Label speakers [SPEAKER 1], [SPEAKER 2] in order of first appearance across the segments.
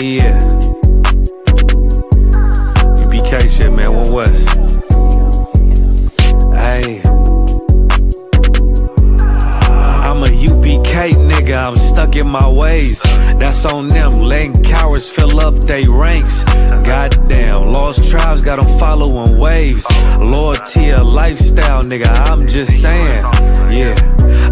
[SPEAKER 1] yeah. UPK shit, man, One West. Hey. I'm a UPK nigga, I'm stuck in my ways. That's on them, letting cowards fill up they ranks. Goddamn, lost tribes got them following waves. Loyalty a lifestyle, nigga, I'm just saying. Yeah,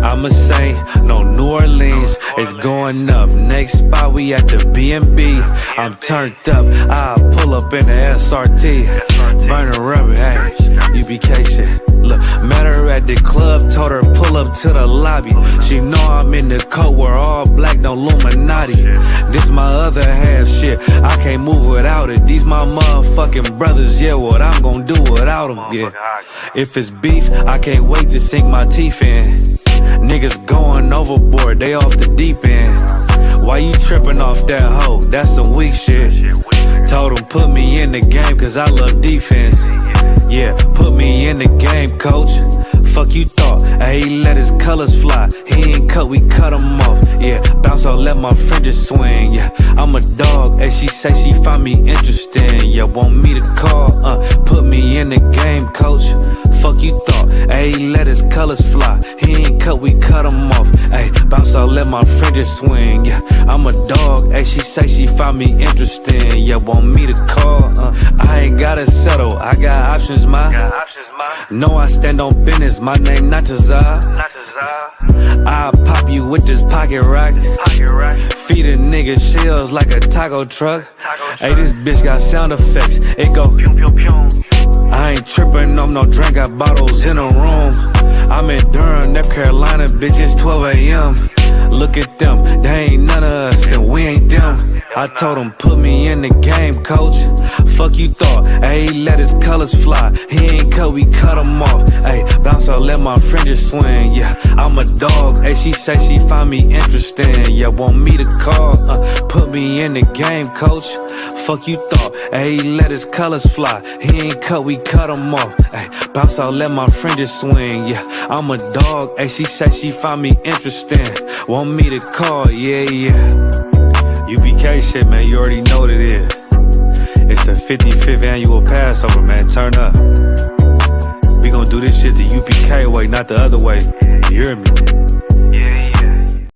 [SPEAKER 1] I'm a saint, no New Orleans, it's going up. Next spot, we at the B&B. I'm turned up, I pull up in the SRT. Burning rubber, hey, UPK shit. Look, met her at the club, told her pull up to the lobby. She know I'm in the coat, we're all black, no Illuminati. This my other half shit, I can't move without it. These my motherfucking brothers, yeah, what I'm gonna do without them, yeah. If it's beef, I can't wait to sink my teeth in. Niggas going overboard, they off the deep end. Why you tripping off that hoe? That's some weak shit. Told him put me in the game cause I love defense. Yeah, put me in the game, coach. Fuck you thought, hey, he let his colors fly. He ain't cut, we cut him off. Yeah, bounce out, let my fringes swing. Yeah, I'm a dog, and she say she find me interesting. Yeah, want me to call, put me in the game, coach. Fuck you thought, hey, he let his colors fly. He ain't cut, we cut him off. Hey, bounce out, let my fringes swing. Yeah, I'm a dog, and she say she find me interesting. Yeah, want me to call, I ain't gotta settle, I got options, ma. No, I stand on business, my name not Tazar. I'll pop you with this pocket rock. Feed a nigga shells like a taco truck. Hey, this bitch got sound effects, it go pew pew pew. I ain't trippin' on no drink, got bottles in the room. I'm in Durham, North Carolina, bitch, it's 12 a.m. Look at them, they ain't none of us and we ain't them. I told him put me in the game, coach. Fuck you thought, hey, he let his colors fly. He ain't cut, we cut him off. Hey, bounce out, let my fringes swing. Yeah, I'm a dog, hey, she say she find me interesting. Yeah, want me to call, put me in the game, coach. Fuck you thought, hey, he let his colors fly. He ain't cut, we cut him off. Hey, bounce out, let my fringes swing. Yeah, I'm a dog, hey, she say she find me interesting. Want me to call, yeah, yeah. UPK shit, man, you already know what it is. It's the 55th annual Passover, man, turn up. We gon' do this shit the UPK way, not the other way. You hear me? Yeah, yeah.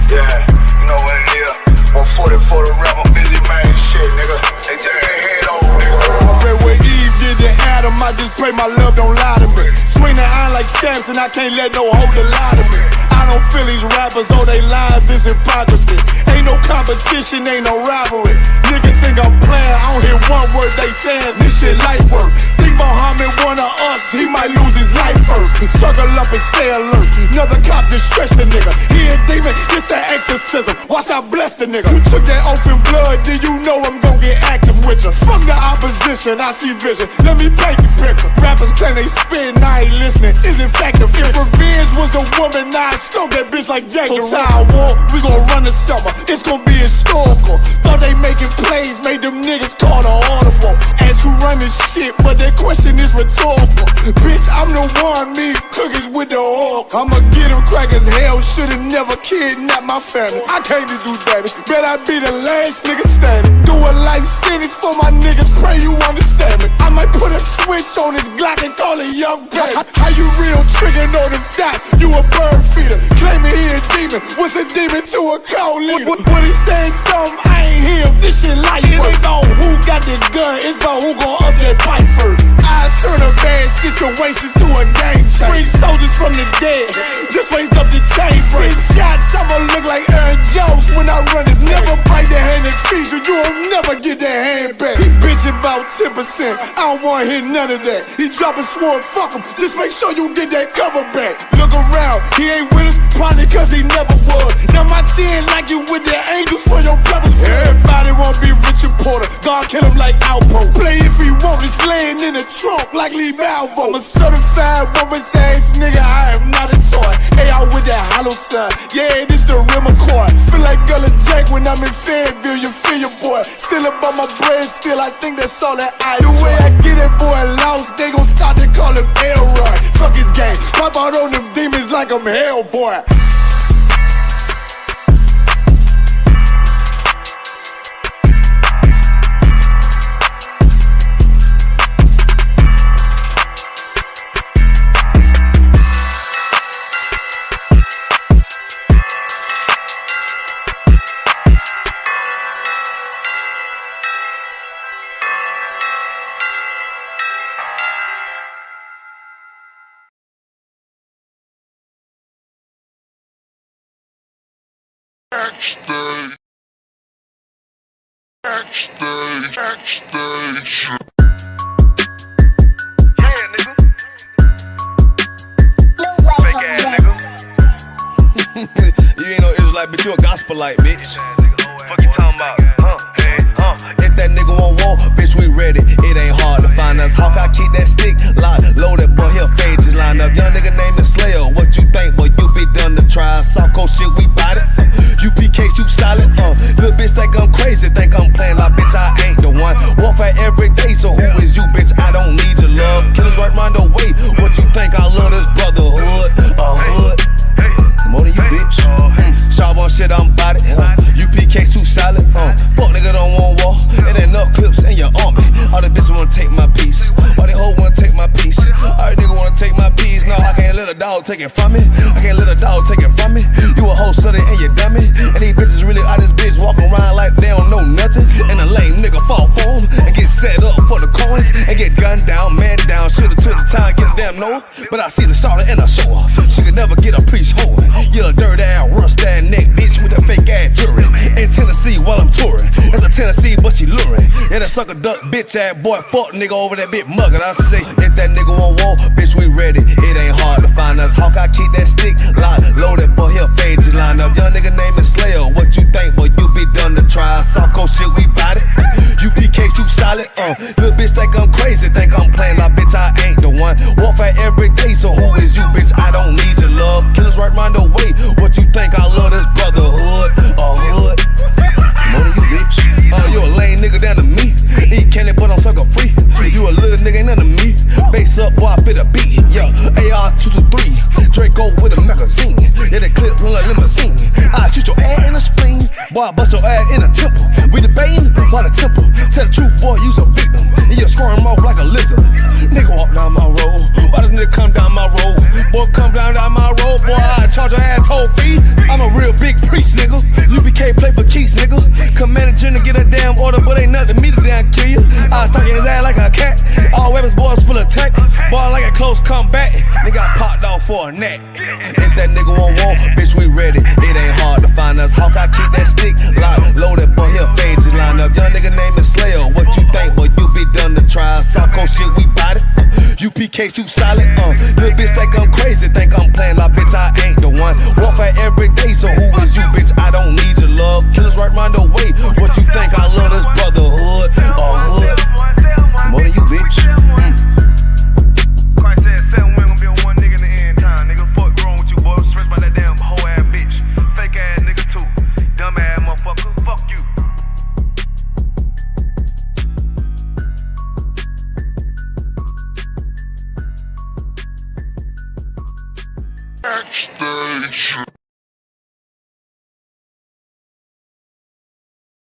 [SPEAKER 2] Yeah, you know what it is. 140 for the rapper, busy man, shit, nigga. They turn their head over, nigga. I read what Eve did to Adam, I just pray my love don't lie to me. Swing the iron like Samson, I can't let no hoe lie to me. I don't feel these rappers, all they lies is hypocrisy. Ain't no competition, ain't no rivalry. Niggas think I'm playing, I don't hear one word they saying, this shit light work. Think Muhammad one of us, he might lose his life first. Circle up and stay alert, another cop just stretch the nigga. He a demon, this an exorcism, watch I bless the nigga. You took that oath in blood, then you know I'm gon' get active with you. From the opposition, I see vision, let me paint the picture. Rappers claim they spit and I ain't listening, is in fact if revenge was a woman, now I stroke that bitch like Jack the Ripper. War, we gon' run the summer, it's gon' be historical. Thought they making plays, made them niggas call the audible. Ask who run this shit, but that question is rhetorical. Bitch, I'm the one, me cookies with the oil. I'ma get them crackers, hell, should've never kidnapped my family. I can't do that, bet I be the last nigga standing. Do a life sentence for my niggas, pray you understand me. I might put a switch on this Glock and call it young baby. How you real trigger know them dots? You a bird feeder, claiming he a demon. What's a demon to a cold leader? When he saying something, I ain't hear him. This shit light work. It ain't on who got the gun, it's about who gon' up that pipe first. I turn a bad situation to a game changer. Bring soldiers from the dead, just raised up the chain. Six shots, I'ma look like Aaron Jones when I run it. Never bite the hand and feed you, you'll never get that hand back. He bitchin' about 10%, I don't wanna hear none of that. He dropping sword, fuck him, just make sure you get that cover back. Look around, he ain't with us, probably cause he never was. Now my chin like you with the angels for your brothers. Everybody wanna be Richard Porter, God kill him like Alpo. Play if he want, it's laying in the trunk like Lee Malvo. I'm a certified woman's ass nigga, I am not a toy. Hey, I with that dollar sign. Yeah, this the real McCoy. Feel like Gullah Jack when I'm in Fayetteville. You feel your boy. Still up on my bread, still I think that's all that I do. The way I get that boy lost, they gon' start to call him Elroy. Fuck his game, pop out on them demons like I'm Hellboy.
[SPEAKER 3] Backstage. Yeah, nigga. Fake ass nigga.
[SPEAKER 4] You ain't no Israelite, bitch, you a gospelite, bitch.
[SPEAKER 3] Fuck you talking about?
[SPEAKER 4] If that nigga won't walk, bitch, we ready. It ain't hard to find us. Hawk, I keep that stick locked, loaded, boy, he'll fade you line up. Young nigga named the Slayer. What you think, boy? You be done to try. Soft cold shit, we bout it. UPK, you solid. Little bitch think I'm crazy, think I'm playing like bitch, I ain't the one. Warfare every day, so who is you, bitch? I don't need your love. Killers right round the way. What you think? I love this brotherhood, a hood. More than you, bitch. Sharp on shit, I'm bout it. UPK, too solid. Fuck nigga don't want war. It ain't enough clips in your army. All the bitches wanna take my piece. All they hoes wanna take my piece. All the niggas wanna take my piece. No, I can't let a dog take it from me. I can't let a dog take it from me. You a hoe study and you dummy. And these bitches really out this bitch walking around like they don't know nothing. And a lame nigga fall for them and get set up for the coins and get gunned down, man down. Should've took the time, get a damn no. But I see the starter and I show her. She could never get a priest hoe. You a dirt ass, rust ass neck bitch with a fake ass jewelry. In Tennessee while I'm touring. It's a Tennessee, but she luring. And that sucker duck bitch ass boy, fuck nigga over that bit muggin'. I say, if that nigga won't walk, bitch, we ready. It ain't hard to find us. Hawk, I keep that stick locked, loaded, boy, he'll fade you line up. Young nigga named the Slayer. What you think, boy? You be done to try. Soft cold shit, we bout it. UPK, you solid. Little bitch think I'm crazy, think I'm playing like bitch, I ain't the one. Warfare every day, so who is you, bitch? I don't need your love. Killers right round the way. What you think? I love this brotherhood, a hood. More than you, bitch. You a lame nigga down to me. Eat candy, but I'm sucker free. You a little nigga, ain't nothing to me. Base up, boy, I fit a beat. Yeah, AR-223. Draco with a magazine. Yeah, that clip run like limousine. I shoot your ass in the spleen. Boy, I bust your ass in the temple. We debating by the temple. Tell the truth, boy, you's a victim. And you squirm off like a lizard. Nigga walk down my road. Why does nigga come down my road? Boy, come down my road. Boy, I charge your ass toll fee. I'm a real big priest, nigga. UPK play for keys, nigga. Commanding general get a damn order, but ain't nothing to me to damn kill you. I stuck in his ass like a cat. All weapons, boys full of tech. Boy, like a close combat. Nigga got popped off for a neck. If that nigga won't walk, bitch, we ready. It ain't hard to find us. Hawk, I keep that stick locked, loaded, boy, he'll fade you line up. Young nigga named the Slayer. What you think, boy? You be done to try. Soft cold shit, we bout it. UPK, you solid. Little bitch think I'm crazy, think I'm playing like bitch, I ain't the one. Warfare every day, so who is you, bitch? I don't need your love. Killers right round the way. What you think? I love this brotherhood, a hood. More than you, bitch.
[SPEAKER 3] Christ said 7 women gon' be on one nigga in the end time. Nigga, fuck wrong with you, boy. Stressed by that damn hoe ass bitch. Fake ass nigga too. Dumb ass motherfucker. Fuck you. Backstage.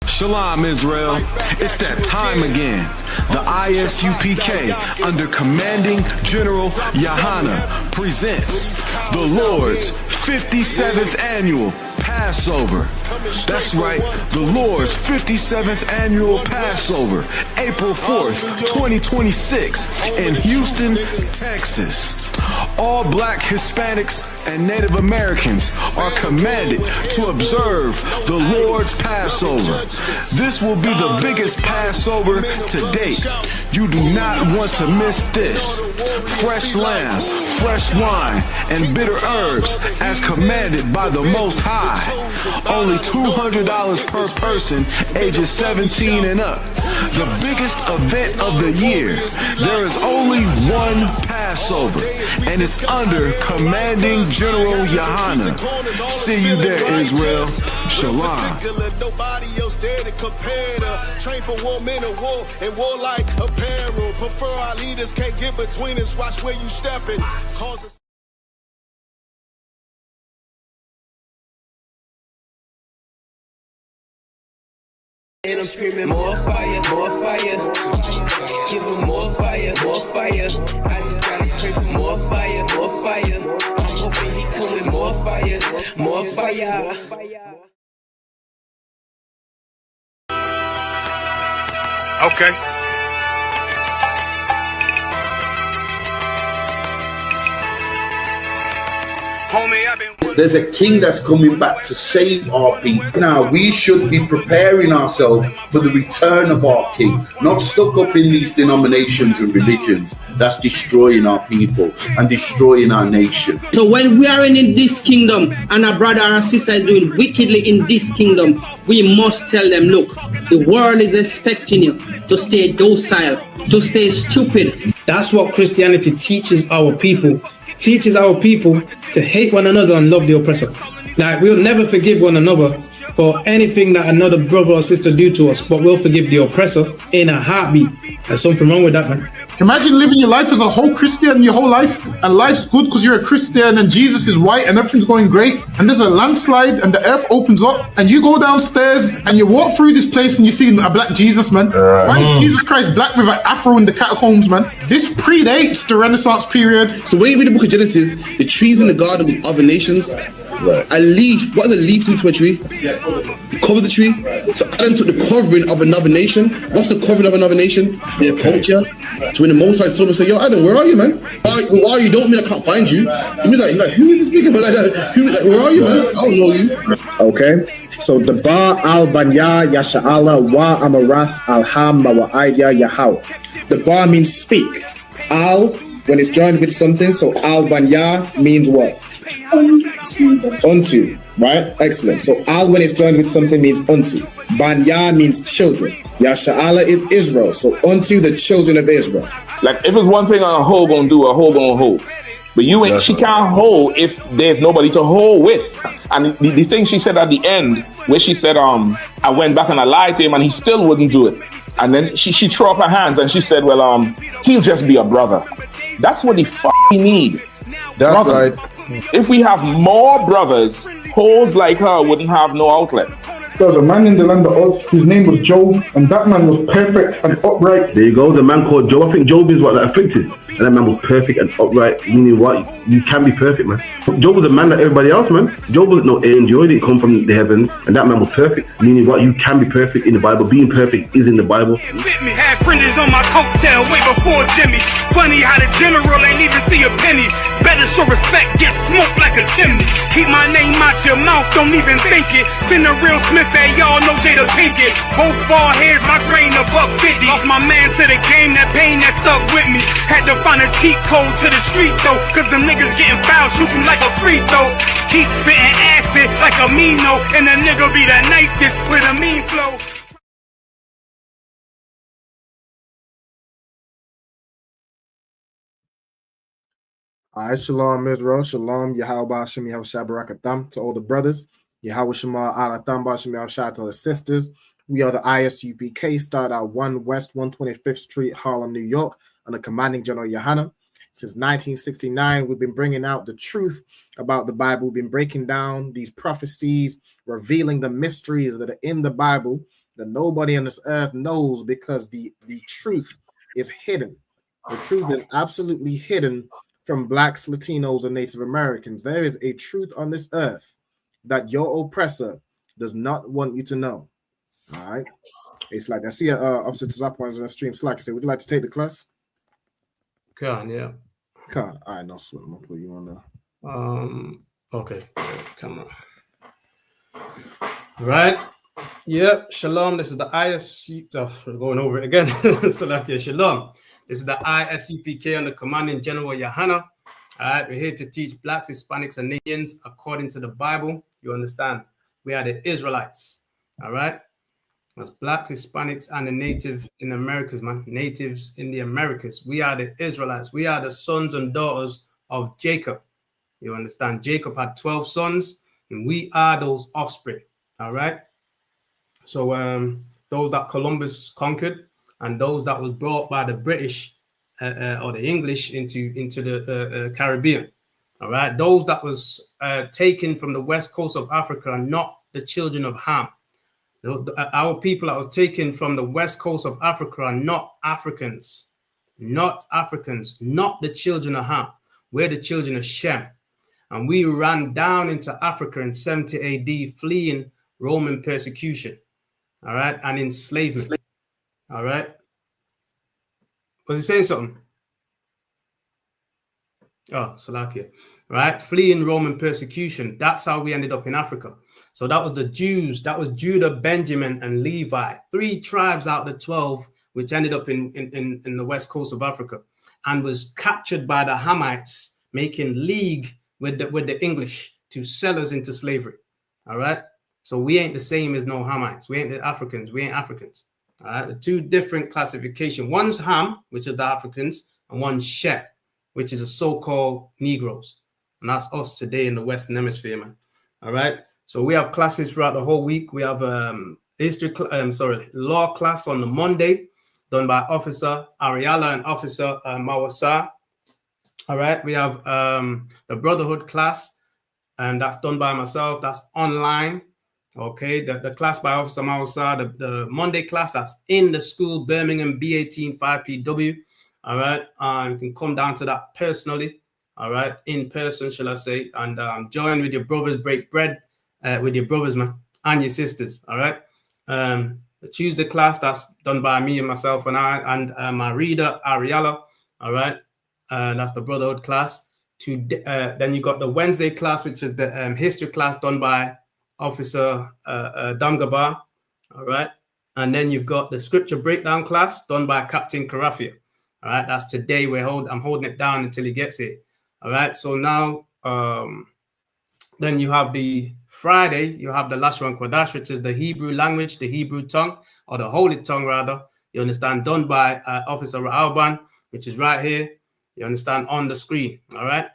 [SPEAKER 5] Shalom, Israel. It's that time again. The ISUPK, under Commanding General Yahana, presents the Lord's 57th Annual Passover. That's right, the Lord's 57th Annual Passover, April 4th, 2026, in Houston, Texas. All Black, Hispanics, and Native Americans are commanded to observe the Lord's Passover. This will be the biggest Passover to date. You do not want to miss this. Fresh lamb, fresh wine, and bitter herbs as commanded by the Most High. Only $200 per person, ages 17 and up. The biggest event of the year. There is only one Passover, and it's under Commanding General Yohana. See you there, Israel. Shalom.
[SPEAKER 4] Nobody else there to compare to. Train for war, men of war, and warlike apparel. Prefer our leaders, can't get between us. Watch where you stepping. Cause us.
[SPEAKER 6] And I'm screaming more fire, more fire. Give him more fire, more fire. I just gotta pray for more fire, more fire. I'm hoping he come with more fire, more fire.
[SPEAKER 3] Okay. Homie, I've been.
[SPEAKER 7] There's a king that's coming back to save our people. Now, we should be preparing ourselves for the return of our king, not stuck up in these denominations and religions that's destroying our people and destroying our nation.
[SPEAKER 8] So when we are in this kingdom and our brother and sister is doing wickedly in this kingdom, we must tell them, look, the world is expecting you to stay docile, to stay stupid.
[SPEAKER 9] That's what Christianity teaches our people. Teaches our people to hate one another and love the oppressor. Like, we'll never forgive one another for anything that another brother or sister do to us, but we'll forgive the oppressor in a heartbeat. There's something wrong with that, man.
[SPEAKER 10] Imagine living your life as a whole Christian your whole life, and life's good because you're a Christian and Jesus is white and everything's going great, and there's a landslide and the earth opens up and you go downstairs and you walk through this place and you see a black Jesus, man. Why is Jesus Christ black with an afro in the catacombs, man? This predates the Renaissance period.
[SPEAKER 11] So when you read the book of Genesis, the trees in the garden with other nations, a leaf, what does a leaf do to a tree? Cover the tree. So Adam took the covering of another nation. What's the covering of another nation? Their culture. So when the Most High saw him and said, yo, Adam, where are you, man? Why are you? Don't mean I can't find you. He means like, who is this nigga? Like that. Where are you, man? I don't know you.
[SPEAKER 12] Okay. So the Ba al Banya Yasha'ala wa Amarath al Hamma wa Aidya Yahaw. The Ba means speak. Al, when it's joined with something, so al Banya means what? Unto, right? Excellent. So al when it's joined with something means unto. Banya means children. Yasha'ala is Israel. So unto the children of Israel.
[SPEAKER 13] Like if it's one thing a hoe gonna do, a hoe gonna hold. But you ain't. She can't hold if there's nobody to hold with. And the thing she said at the end, where she said, I went back and I lied to him, and he still wouldn't do it. And then she threw up her hands and she said, well, he'll just be a brother. That's what he need.
[SPEAKER 14] That's
[SPEAKER 13] brothers.
[SPEAKER 14] Right.
[SPEAKER 13] If we have more brothers, hoes like her wouldn't have no outlet.
[SPEAKER 15] There was a man in the land of Oz, his name was Job, and that man was perfect and upright.
[SPEAKER 16] There you go, the man called Job. I think Job is what, that afflicted. And that man was perfect and upright, meaning what? You can be perfect, man. Job was a man like everybody else, man. Job wasn't no angel, he didn't come from the heavens, and that man was perfect, meaning what? You can be perfect in the Bible. Being perfect is in the Bible.
[SPEAKER 3] With me, had fringes on my coattail way before Jimmy. Funny how the general ain't even see a penny. Better show respect, get smoked like a chimney. Keep my name out your mouth, don't even think it. Send a real Smith, hey, y'all know Jada Pinkett. Both ball heads, my grain a $1.50. Lost my man to the game, that pain that stuck with me. Had to find a cheat code to the street though, cause them niggas getting foul, shoot you like a free throw. Keep spitting acid like a Mino, and the nigga be the nicest with a mean flow.
[SPEAKER 12] All right, shalom, Israel, shalom, Yahweh Hashem, Yahweh Shabbarakatam, to all the brothers, Yahweh Shema Aratam, Bashem Yahweh Shah, to all the sisters. We are the ISUPK, start at 1 West 125th Street, Harlem, New York, under Commanding General Yohana. Since 1969, we've been bringing out the truth about the Bible. We've been breaking down these prophecies, revealing the mysteries that are in the Bible that nobody on this earth knows, because the truth is hidden. The truth is absolutely hidden from Blacks, Latinos, and Native Americans. There is a truth on this earth that your oppressor does not want you to know. All right. It's like I see Officer Tazapon on the stream. Slack, I say, would you like to take the class?
[SPEAKER 9] Can, yeah.
[SPEAKER 12] Can. All right, no sweat. I'm gonna put you on
[SPEAKER 9] there. Okay. Come on. Right. Yep. Shalom. This is the ISU. We're going over it again. So that, yeah, shalom. This is the ISUPK under Commanding General Yohana. All right, we're here to teach blacks, Hispanics, and Indians according to the Bible. You understand? We are the Israelites. All right. That's blacks, Hispanics, and the native in the Americas, man. Natives in the Americas. We are the Israelites. We are the sons and daughters of Jacob. You understand? Jacob had 12 sons, and we are those offspring. All right. So those that Columbus conquered, and those that was brought by the British or the English into the Caribbean. All right. Those that was taken from the west coast of Africa are not the children of Ham. Our people that was taken from the west coast of Africa are not Africans, not the children of Ham. We're the children of Shem. And we ran down into Africa in 70 AD, fleeing Roman persecution, all right, and enslavement, all right. Was he saying something? Oh, Salakia, right? Fleeing Roman persecution. That's how we ended up in Africa. So that was the Jews. That was Judah, Benjamin, and Levi. 3 tribes out of the 12, which ended up in the west coast of Africa, and was captured by the Hamites, making league with the English to sell us into slavery. All right. So we ain't the same as no Hamites. We ain't the Africans. We ain't Africans. All right. The 2 different classifications. One's Ham, which is the Africans, and one's Shem, which is the so-called Negroes. And that's us today in the Western Hemisphere, man. All right. So we have classes throughout the whole week. We have law class on the Monday, done by Officer Ariala and Officer Mawasa. All right. We have the Brotherhood class, and that's done by myself. That's online. Okay. The class by Officer Mawasa, the Monday class, that's in the school, Birmingham B18 5PW. All right. You can come down to that personally. All right. In person, shall I say, and join with your brothers, break bread with your brothers, man, and your sisters. All right. The Tuesday class, that's done by me and myself and my reader, Ariella. All right. That's the Brotherhood class. Then you got the Wednesday class, which is the history class done by Officer Damgaba. All right. And then you've got the scripture breakdown class done by Captain Karafia. All right. That's today. I'm holding it down until he gets here. All right. So now, then you have the Friday, you have the Lashon Kodash, which is the Hebrew language, the Hebrew tongue, or the Holy Tongue, rather. You understand, done by Officer Ra'alban, which is right here. You understand, on the screen. All right.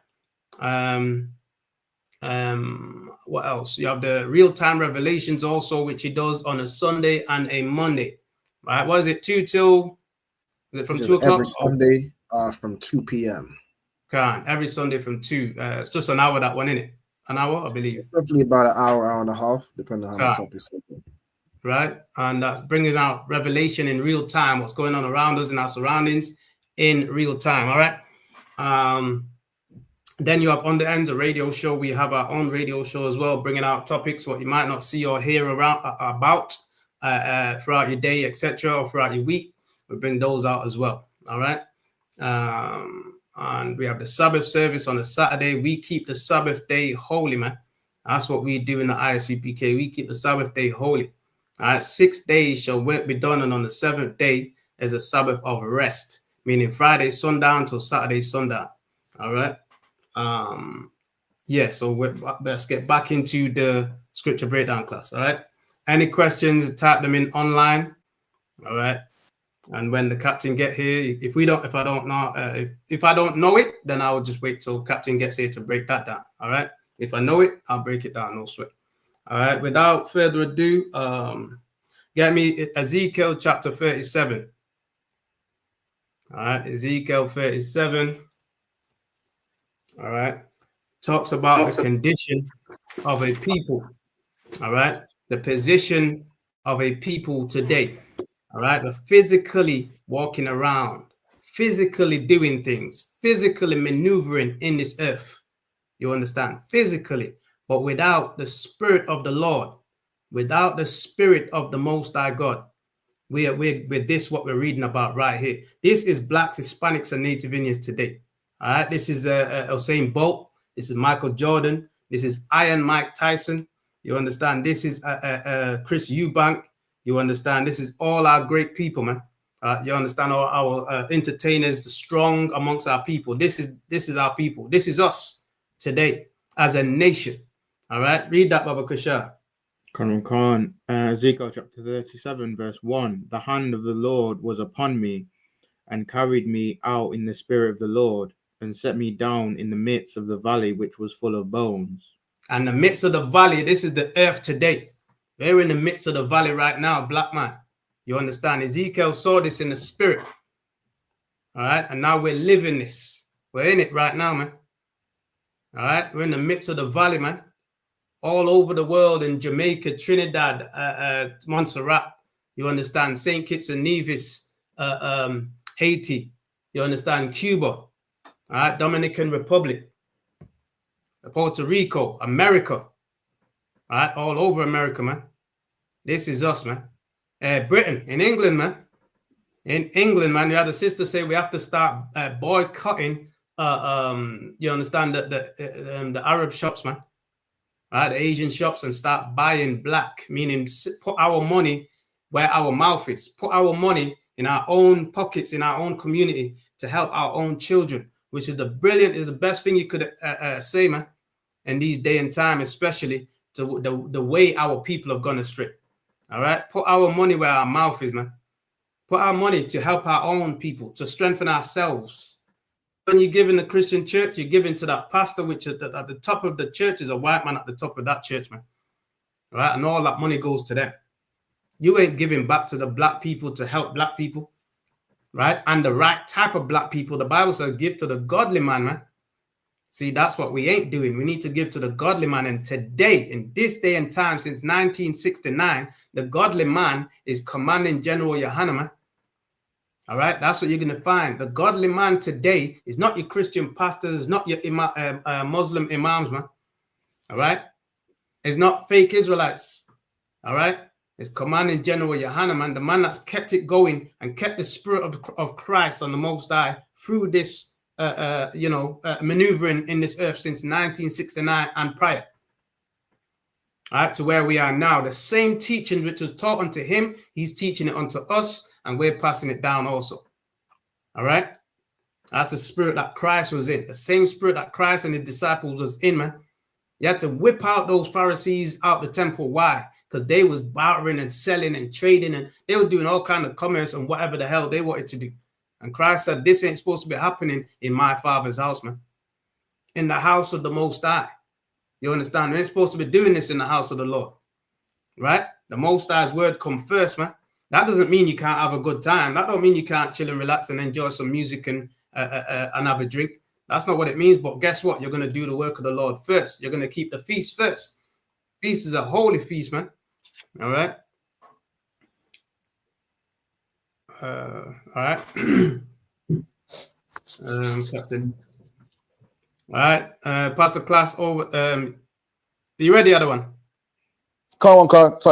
[SPEAKER 9] What else? You have the real-time revelations also, which he does on a Sunday and a Monday. Right? What is it? 2 till? Is it from 2 o'clock?
[SPEAKER 12] Every Sunday from 2 p.m.
[SPEAKER 9] Every Sunday from 2. It's just an hour, that one, isn't it? An hour, I believe.
[SPEAKER 12] It's roughly about an hour and a half, depending on how much episode.
[SPEAKER 9] Right, and that's bringing out revelation in real time, what's going on around us in our surroundings in real time. All right. Then you have On the Ends, a radio show. We have our own radio show as well, bringing out topics what you might not see or hear about throughout your day, etc., or throughout your week. We bring those out as well. All right. And we have the Sabbath service on a Saturday. We keep the Sabbath day holy, man. That's what we do in the ISUPK. We keep the Sabbath day holy. All right. 6 days shall work be done, and on the 7th day is a Sabbath of rest, meaning Friday sundown till Saturday sundown. All right. Yeah. So let's get back into the scripture breakdown class. All right. Any questions? Type them in online. All right. And when the captain get here, if I don't know it, then I will just wait till captain gets here to break that down. All right. If I know it, I'll break it down. No sweat. All right. Without further ado, get me Ezekiel chapter 37. All right. Ezekiel 37. All right. Talks about the condition of a people. All right. The position of a people today. All right, but physically walking around, physically doing things, physically maneuvering in this earth. You understand? Physically, but without the Spirit of the Lord, without the Spirit of the Most High God. With this, what we're reading about right here. This is blacks, Hispanics, and Native Indians today. All right, this is Usain Bolt. This is Michael Jordan. This is Iron Mike Tyson. You understand? This is Chris Eubank. You understand? This is all our great people, man. You understand? Our entertainers, the strong amongst our people. This is our people. This is us today as a nation. All right, read that, Baba Kushar.
[SPEAKER 14] Khan, Ezekiel chapter 37, verse 1. The hand of the Lord was upon me, and carried me out in the spirit of the Lord, and set me down in the midst of the valley which was full of bones.
[SPEAKER 9] And the midst of the valley, this is the earth today. We're in the midst of the valley right now, black man. You understand? Ezekiel saw this in the spirit. All right, and now we're living this. We're in it right now, man. All right, we're in the midst of the valley, man. All over the world, in Jamaica, Trinidad, Montserrat, you understand, St. Kitts and Nevis, Haiti, you understand, Cuba, all right, Dominican Republic, Puerto Rico, America, all right, all over America, man. This is us, man. Britain, in England, man. In England, man, you had a sister say we have to start boycotting, you understand, the Arab shops, man. The Asian shops, and start buying black, meaning put our money where our mouth is, put our money in our own pockets, in our own community to help our own children, which is the best thing you could say, man, in these day and time, especially to the way our people have gone astray. All right, put our money where our mouth is, man. Put our money to help our own people, to strengthen ourselves. When you give in the Christian church, you're giving to that pastor, which at the top of the church is a white man at the top of that church, man. Right? And all that money goes to them. You ain't giving back to the black people to help black people. Right? And the right type of black people. The Bible says give to the godly man, man. See, that's what we ain't doing. We need to give to the godly man. And today, in this day and time, since 1969, the godly man is Commanding General Yohana, man. All right, that's what you're going to find. The godly man today is not your Christian pastors, not your Muslim imams, man. All right, it's not fake Israelites. All right, it's Commanding General Yohana, man, the man that's kept it going and kept the spirit of Christ on the Most High through this, maneuvering in this earth since 1969 and prior. All right, to where we are now. The same teaching which was taught unto him, he's teaching it unto us, and we're passing it down also. All right? That's the spirit that Christ was in. The same spirit that Christ and his disciples was in, man. You had to whip out those Pharisees out the temple. Why? Because they was bartering and selling and trading, and they were doing all kind of commerce and whatever the hell they wanted to do. And Christ said, this ain't supposed to be happening in my Father's house, man. In the house of the Most High. You understand? We ain't supposed to be doing this in the house of the Lord. Right? The Most High's word come first, man. That doesn't mean you can't have a good time. That don't mean you can't chill and relax and enjoy some music and have a drink. That's not what it means. But guess what? You're going to do the work of the Lord first. You're going to keep the feast first. Feast is a holy feast, man. All right? All right. Captain. All right. Pass the class over. Are you ready, other one?
[SPEAKER 11] Can't. So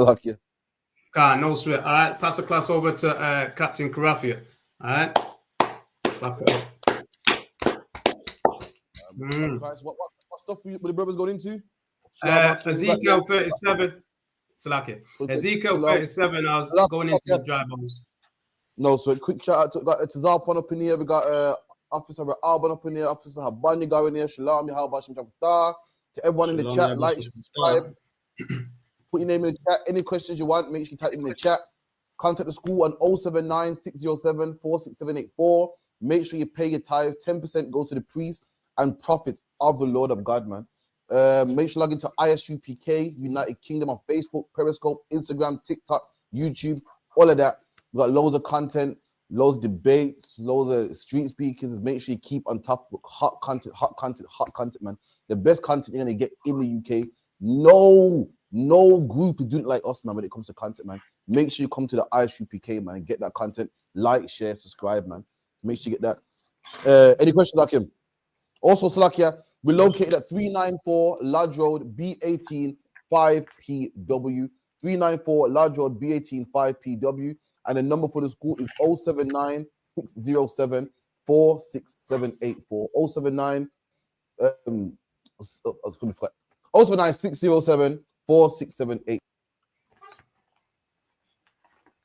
[SPEAKER 11] lucky.
[SPEAKER 9] No sweat. All right. Pass the class over to Captain Karafia. All right. Back it up.
[SPEAKER 11] What stuff were the brothers going into?
[SPEAKER 9] Ezekiel 37. Salaki. Ezekiel 37. I was going into the dry bones.
[SPEAKER 11] No, so quick shout out to Zarpon up in here. We got Officer Alban up in here, Officer Habani going here. Shalom, Yahabashim Chapter. To everyone in the chat, like, subscribe. Put your name in the chat. Any questions you want, make sure you type them in the chat. Contact the school on 079 607 46784. Make sure you pay your tithe. 10% goes to the priest and prophets of the Lord of God, man. Make sure you log into ISUPK, United Kingdom, on Facebook, Periscope, Instagram, TikTok, YouTube, all of that. We got loads of content, loads of debates, loads of street speakers. Make sure you keep on top of hot content, man. The best content you're going to get in the UK. No group is doing it like us, man, when it comes to content, man. Make sure you come to the ISUPK, man, and get that content. Like, share, subscribe, man. Make sure you get that. Any questions, Lakim? Also, Slakia, we're located at 394 Lodge Road, B18, 5PW. 394 Lodge Road, B18, 5PW. And the number for the school is 079 607 46784. 079 607 4678.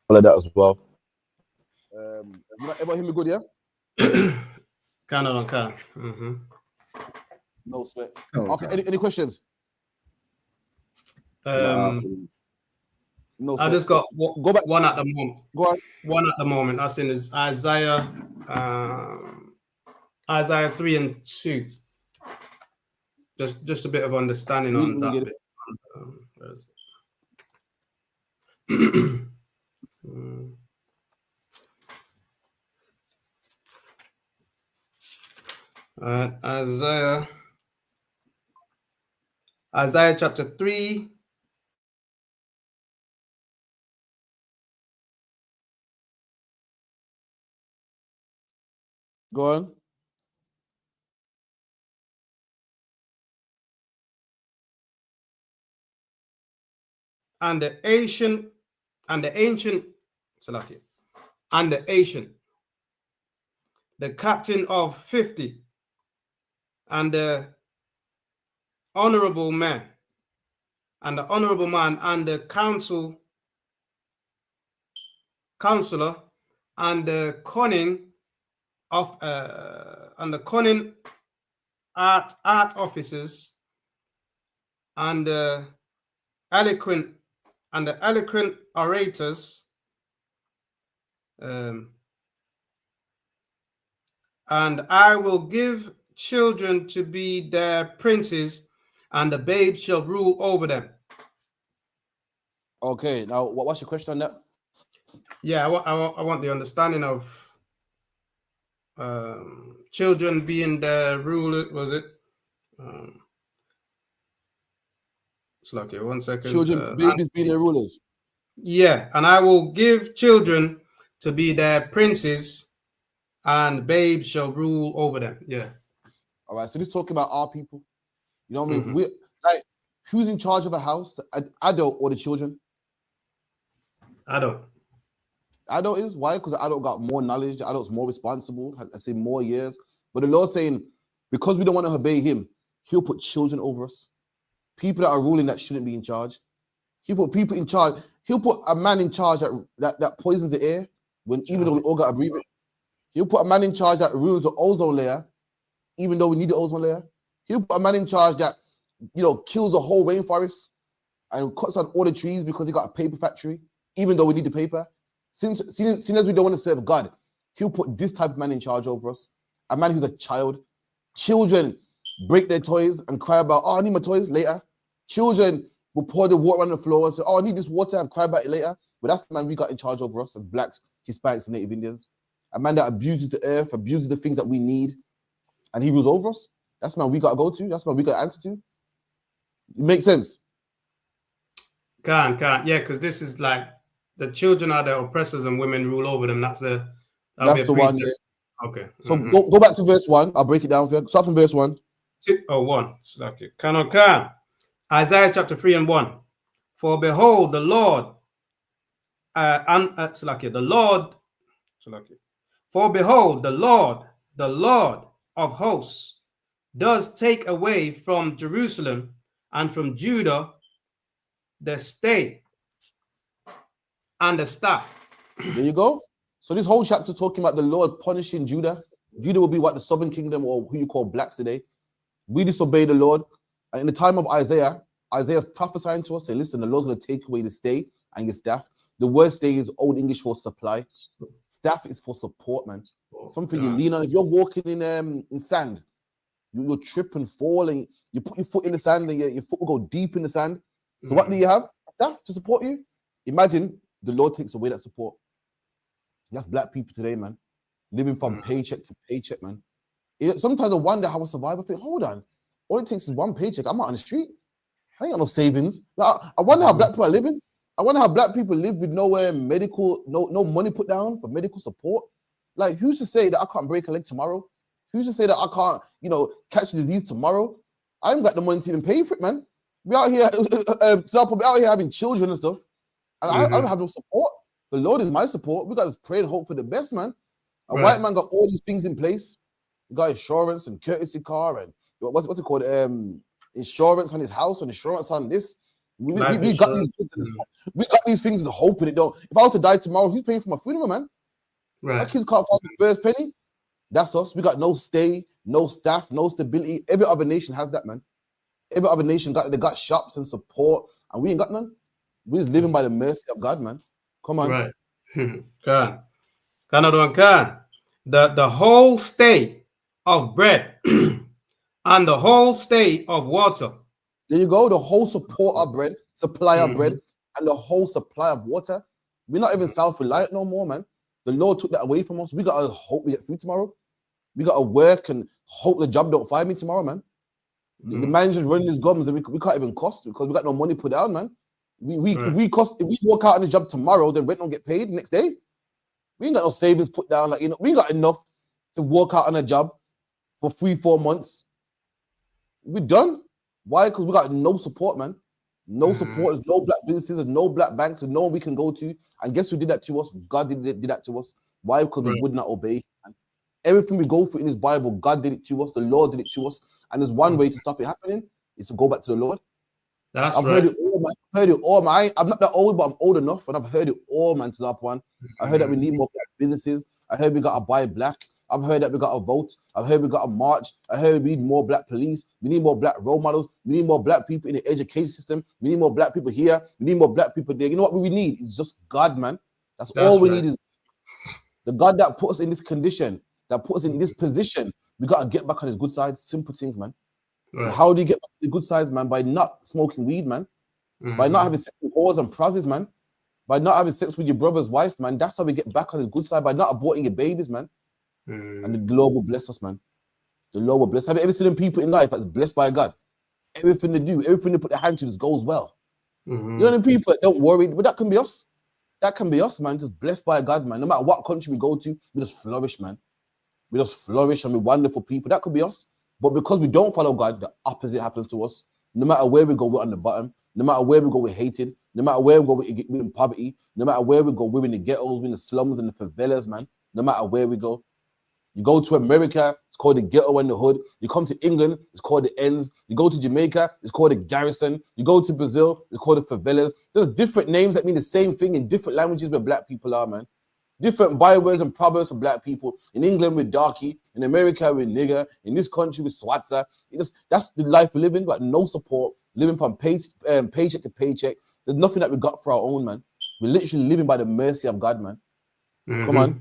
[SPEAKER 11] All of that as well.
[SPEAKER 17] Everybody hear me good, yeah?
[SPEAKER 9] Can on can. Mm-hmm.
[SPEAKER 17] No sweat.
[SPEAKER 12] Oh,
[SPEAKER 17] Okay, any questions?
[SPEAKER 9] No I
[SPEAKER 17] sweat.
[SPEAKER 9] just got
[SPEAKER 17] Go back.
[SPEAKER 9] one at the moment.
[SPEAKER 17] Go on.
[SPEAKER 9] One at the moment. I seen is Isaiah 3:2. Just a bit of understanding on that bit. Isaiah chapter 3.
[SPEAKER 17] Go on.
[SPEAKER 9] And the ancient, the captain of 50, and the honorable man, and the counselor, and the cunning art officers, and the eloquent orators, and I will give children to be their princes, and the babes shall rule over them.
[SPEAKER 17] Okay, now what's your question on that?
[SPEAKER 9] Yeah, I want the understanding of children being the ruler. Was it? It's like 1 second.
[SPEAKER 17] Children, babies being the rulers.
[SPEAKER 9] Yeah, and I will give children to be their princes, and babes shall rule over them. Yeah.
[SPEAKER 17] All right, so this talking about our people. You know what I mean? We like who's in charge of a house, an adult or the children?
[SPEAKER 9] Adult.
[SPEAKER 17] Adult is why? Because the adult got more knowledge, the adult's more responsible, I say more years. But the Lord's saying, because we don't want to obey him, he'll put children over us. People that are ruling that shouldn't be in charge. He'll put people in charge. He'll put a man in charge that poisons the air even though we all got to breathe it. He'll put a man in charge that rules the ozone layer, even though we need the ozone layer. He'll put a man in charge that, kills the whole rainforest and cuts down all the trees because he got a paper factory, even though we need the paper. Since we don't want to serve God, he'll put this type of man in charge over us. A man who's a child. Children break their toys and cry about, oh, I need my toys later. Children will pour the water on the floor and say, oh, I need this water and cry about it later. But that's the man we got in charge over us, and blacks, Hispanics, and Native Indians. A man that abuses the earth, abuses the things that we need, and he rules over us. That's the man we got to go to. That's the man we got to answer to. It makes sense?
[SPEAKER 9] Can't. Yeah, because this is like the children are the oppressors and women rule over them. That's the
[SPEAKER 17] one. Yeah.
[SPEAKER 9] Okay.
[SPEAKER 17] So go back to verse 1. I'll break it down for you. Start from verse 1.
[SPEAKER 9] 1. Can. Isaiah chapter 3:1. For behold, the Lord, For behold, the Lord of hosts, does take away from Jerusalem and from Judah the stay and the staff.
[SPEAKER 17] There you go. So this whole chapter talking about the Lord punishing Judah. Judah will be what the southern kingdom, or who you call blacks today. We disobey the Lord. And in the time of Isaiah's prophesying to us, saying, listen, the Lord's going to take away the stay and your staff. The word stay is Old English for supply. Staff is for support, man. Something you lean on. If you're walking in sand, you'll trip and fall, and you put your foot in the sand, and your foot will go deep in the sand. So what do you have? Staff to support you. Imagine the Lord takes away that support. That's black people today, man. Living from paycheck to paycheck, man. Sometimes I wonder how I survive. I think, hold on. All it takes is one paycheck. I'm out on the street. I ain't got no savings. Like, I wonder how black people are living. I wonder how black people live with no money put down for medical support. Like, who's to say that I can't break a leg tomorrow? Who's to say that I can't, catch a disease tomorrow? I haven't got the money to even pay for it, man. We out here, out here having children and stuff. And I don't have no support. The Lord is my support. We got to pray and hope for the best, man. A white man got all these things in place. He got insurance and courtesy car and what's it called? Insurance on his house and insurance on this. We got these things. We got these things to hope in it. Though, if I was to die tomorrow, who's paying for my funeral, man?
[SPEAKER 12] Right.
[SPEAKER 17] Our kids can't find the first penny. That's us. We got no stay, no staff, no stability. Every other nation has that, man. Every other nation got shops and support, and we ain't got none. We just living by the mercy of God, man. Come on.
[SPEAKER 9] Right. Can. Another one can. The whole state of bread and the whole state of water.
[SPEAKER 17] There you go. The whole support of bread, supply of bread, and the whole supply of water. We're not even self-reliant no more, man. The Lord took that away from us. We gotta hope we get food tomorrow. We gotta work and hope the job don't fire me tomorrow, man. The manager's running his gums and we can't even cost because we got no money put down, man. If we walk out on the job tomorrow, then rent don't get paid the next day. We ain't got no savings put down, like, you know, we ain't got enough to walk out on a job for 3-4 months. We done. Why? Because we got no support, man. No support. There's no black businesses, there's no black banks, there's no one we can go to. And guess who did that to us? God did that to us. Why? Because we would not obey. Man. Everything we go through in this Bible, God did it to us. The Lord did it to us. And there's one way to stop it happening is to go back to the Lord. I've heard it all, man. I've heard it all, man. I'm not that old, but I'm old enough, and I've heard it all, man. To that one, I heard that we need more black businesses. I heard we got to buy black. I've heard that we got to vote. I've heard we got to march. I heard we need more black police. We need more black role models. We need more black people in the education system. We need more black people here. We need more black people there. You know what we need? It's just God, man. That's all we need is the God that put us in this condition, that put us in this position. We got to get back on his good side. Simple things, man. Right. How do you get back to the good sides, man? By not smoking weed, man. By not having sex with whores and prazzies, man. By not having sex with your brother's wife, man. That's how we get back on his good side. By not aborting your babies, man. And the Lord will bless us, man. The Lord will bless. Have you ever seen people in life that's blessed by God? Everything they do, everything they put their hand to just goes well. You know the people that don't worry, but that can be us. That can be us, man. Just blessed by God, man. No matter what country we go to, we just flourish, man. We just flourish and we're wonderful people. That could be us. But because we don't follow God, the opposite happens to us. No matter where we go, we're on the bottom. No matter where we go, we're hated. No matter where we go, we're in poverty. No matter where we go, we're in the ghettos, we're in the slums and the favelas, man. No matter where we go. You go to America, it's called the ghetto and the hood. You come to England, it's called the ends. You go to Jamaica, it's called the garrison. You go to Brazil, it's called the favelas. There's different names that mean the same thing in different languages where black people are, man. Different bywords and proverbs for black people. In England, with darky. In America, with nigger. In this country, with swatzer. That's the life we live in, but no support. Living from paycheck to paycheck. There's nothing that we got for our own, man. We're literally living by the mercy of God, man. Come on.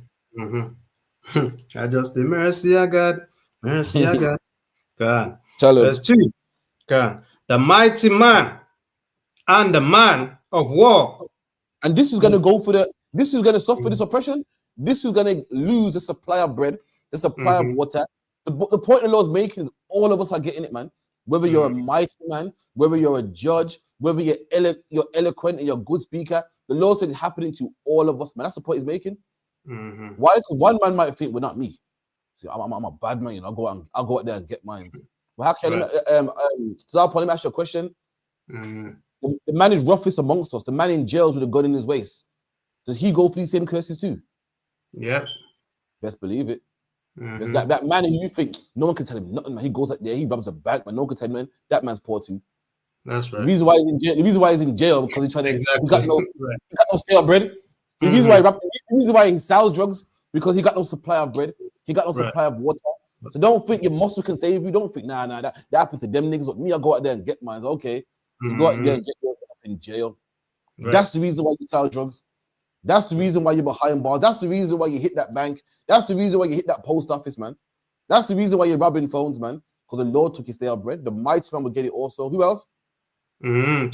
[SPEAKER 9] I just the mercy of God. Mercy of God. God.
[SPEAKER 17] Tell him.
[SPEAKER 9] Verse 2. God. The mighty man and the man of war.
[SPEAKER 17] And this is going to go for this is going to suffer this oppression. This is going to lose the supply of bread, the supply of water. The point the Lord's making is all of us are getting it, man. Whether you're a mighty man, whether you're a judge, whether you're eloquent and you're a good speaker, the Lord said it's happening to all of us, man. That's the point he's making. Why? Because one man might think, well, not me. See, I'm a bad man, you know. I'll go out there and get mine. But how can let me ask you a question. The man is roughest amongst us. The man in jails with a gun in his waist. Does he go through these same curses too?
[SPEAKER 9] Yeah.
[SPEAKER 17] Best believe it. There's that man who you think no one can tell him nothing, man. He goes out there, he robs a bank, man. No one can tell him, man, that man's poor too.
[SPEAKER 9] That's right.
[SPEAKER 17] The reason why he's in jail because he's trying to he got no stale bread. The reason why he sells drugs because he got no supply of bread. He got no supply of water. So don't think your muscle can save you. Don't think that happened to them niggas. But me, I go out there and get mine. Okay, you go out there and get yourself in jail. That's the reason why you sell drugs. That's the reason why you're behind bars. That's the reason why you hit that bank. That's the reason why you hit that post office, man. That's the reason why you're robbing phones, man. Because the Lord took his stale bread. The mighty man will get it also. Who else?
[SPEAKER 9] The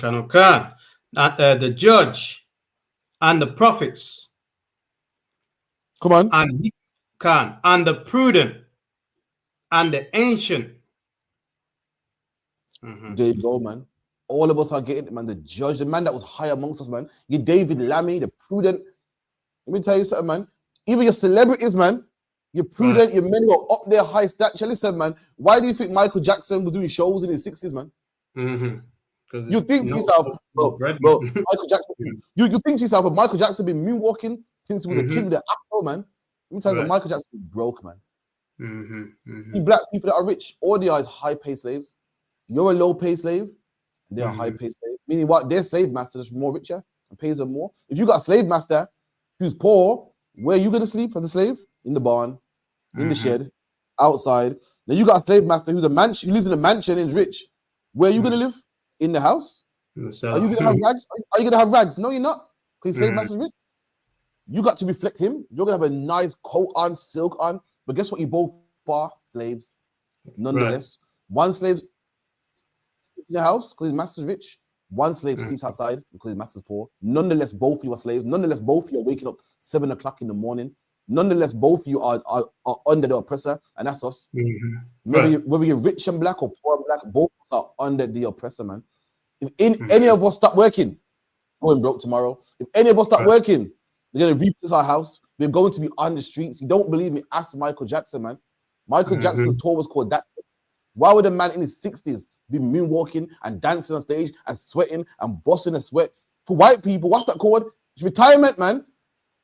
[SPEAKER 9] judge and the prophets.
[SPEAKER 17] Come on.
[SPEAKER 9] And he can. And the prudent and the ancient.
[SPEAKER 17] There you go, man. All of us are getting it, man. The judge, the man that was high amongst us, man. You David Lammy, the prudent. Let me tell you something, man. Even your celebrities, man. You're prudent, your men who are up there high stature. Listen, man. Why do you think Michael Jackson was doing shows in his 60s, man? You think to yourself, Michael Jackson. You think to yourself, but Michael Jackson been moonwalking since he was a kid with an afro, man. Let me tell you, Michael Jackson broke, man. See, black people that are rich, all they are is high-paid slaves. You're a low-paid slave, and they're a high-paid slave. Meaning what? Their slave master is more richer and pays them more. If you got a slave master who's poor Where are you gonna sleep as a slave? In the barn, in the shed, outside. Then you got a slave master who's a mansion, who lives in a mansion and is rich. Where are you gonna live? In the house? Are you gonna have rags? Are you gonna have rags? No, you're not. Because slave master's rich. You got to reflect him. You're gonna have a nice coat on, silk on. But guess what? You both are slaves. Nonetheless, one slave sleeps in the house because his master's rich. One slave sleeps outside because his master's poor. Nonetheless, both of you are slaves. Nonetheless, both of you are waking up 7 o'clock in the morning. Nonetheless, both of you are under the oppressor, and that's us. Whether you're rich and black or poor and black, both of us are under the oppressor, man. If any of us stop working, going broke tomorrow. If any of us start working, they're going to repossess our house. We're going to be on the streets. You don't believe me? Ask Michael Jackson, man. Michael Jackson's tour was called That. Why would a man in his 60s be moonwalking and dancing on stage and sweating and busting a sweat? For white people, what's that called? It's retirement, man.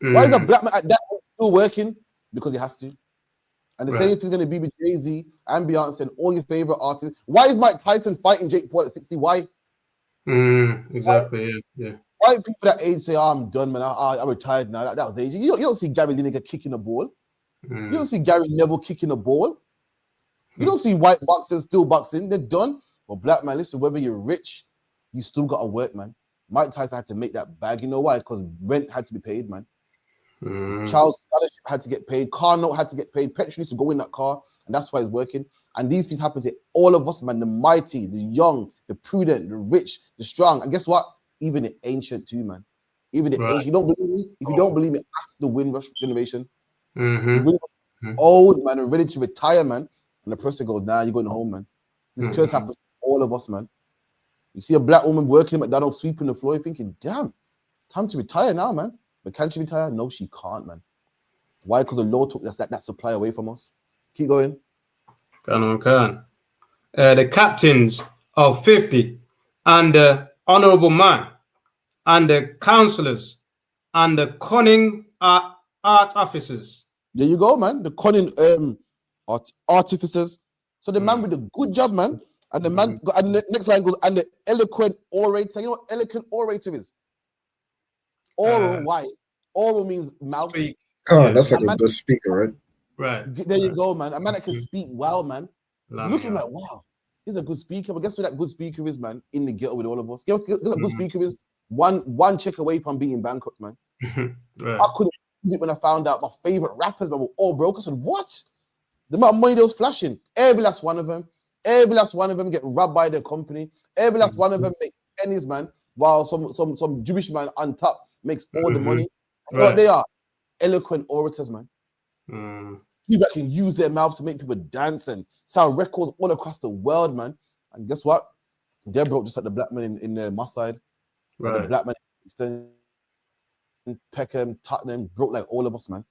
[SPEAKER 17] Why is a black man at that point still working? Because he has to. And the same thing's going to be with Jay-Z and Beyonce and all your favorite artists. Why is Mike Tyson fighting Jake Paul at 60? Why?
[SPEAKER 9] Exactly, yeah.
[SPEAKER 17] White people that age say, oh, I'm done, man. I'm retired now. That was age. You don't see Gary Lineker kicking a ball. You don't see Gary Neville kicking a ball. You don't see white boxers still boxing. They're done. But black man, listen, whether you're rich, you still got to work, man. Mike Tyson had to make that bag. You know why? Because rent had to be paid, man. Child's scholarship had to get paid. Car note had to get paid. Petrol used to go in that car. And that's why it's working. And these things happen to all of us, man. The mighty, the young, the prudent, the rich, the strong. And guess what? Even the ancient too, man. Even the ancient. You don't believe me? If you don't believe me, ask the Windrush generation. Old, man, and ready to retire, man. And the person goes, nah, you're going home, man. This curse happens to all of us, man. You see a black woman working at McDonald's, sweeping the floor, you're thinking, damn, time to retire now, man. But can she retire? No, she can't, man. Why? Because the law took that supply away from us. Keep going.
[SPEAKER 9] The captains of 50 and the honorable man and the counselors and the cunning art officers.
[SPEAKER 17] There you go, man. The cunning artificers. So the man with the good job, man. And the man, and the next line goes, and the eloquent orator. You know what eloquent orator is? Oral, why? Oral means mouth.
[SPEAKER 12] Oh, that's like a good speaker, right?
[SPEAKER 9] Right.
[SPEAKER 17] There you go, man. A man that can speak well, man. Looking like, wow, he's a good speaker. But guess what that good speaker is, man? In the ghetto with all of us. Guess what that good speaker is? One check away from being bankrupt, man. I couldn't believe it when I found out my favorite rappers, man, were all broke. I said, what? The amount of money they was flashing. Every last one of them get robbed by their company. Every last one of them make pennies, man. While some Jewish man on top makes all the money. You know what they are? Eloquent orators, man. People that can use their mouths to make people dance and sell records all across the world, man. And guess what? They're broke just like the black man in the Moss side. Like the black man in Eastern, Peckham, Tottenham, broke like all of us, man.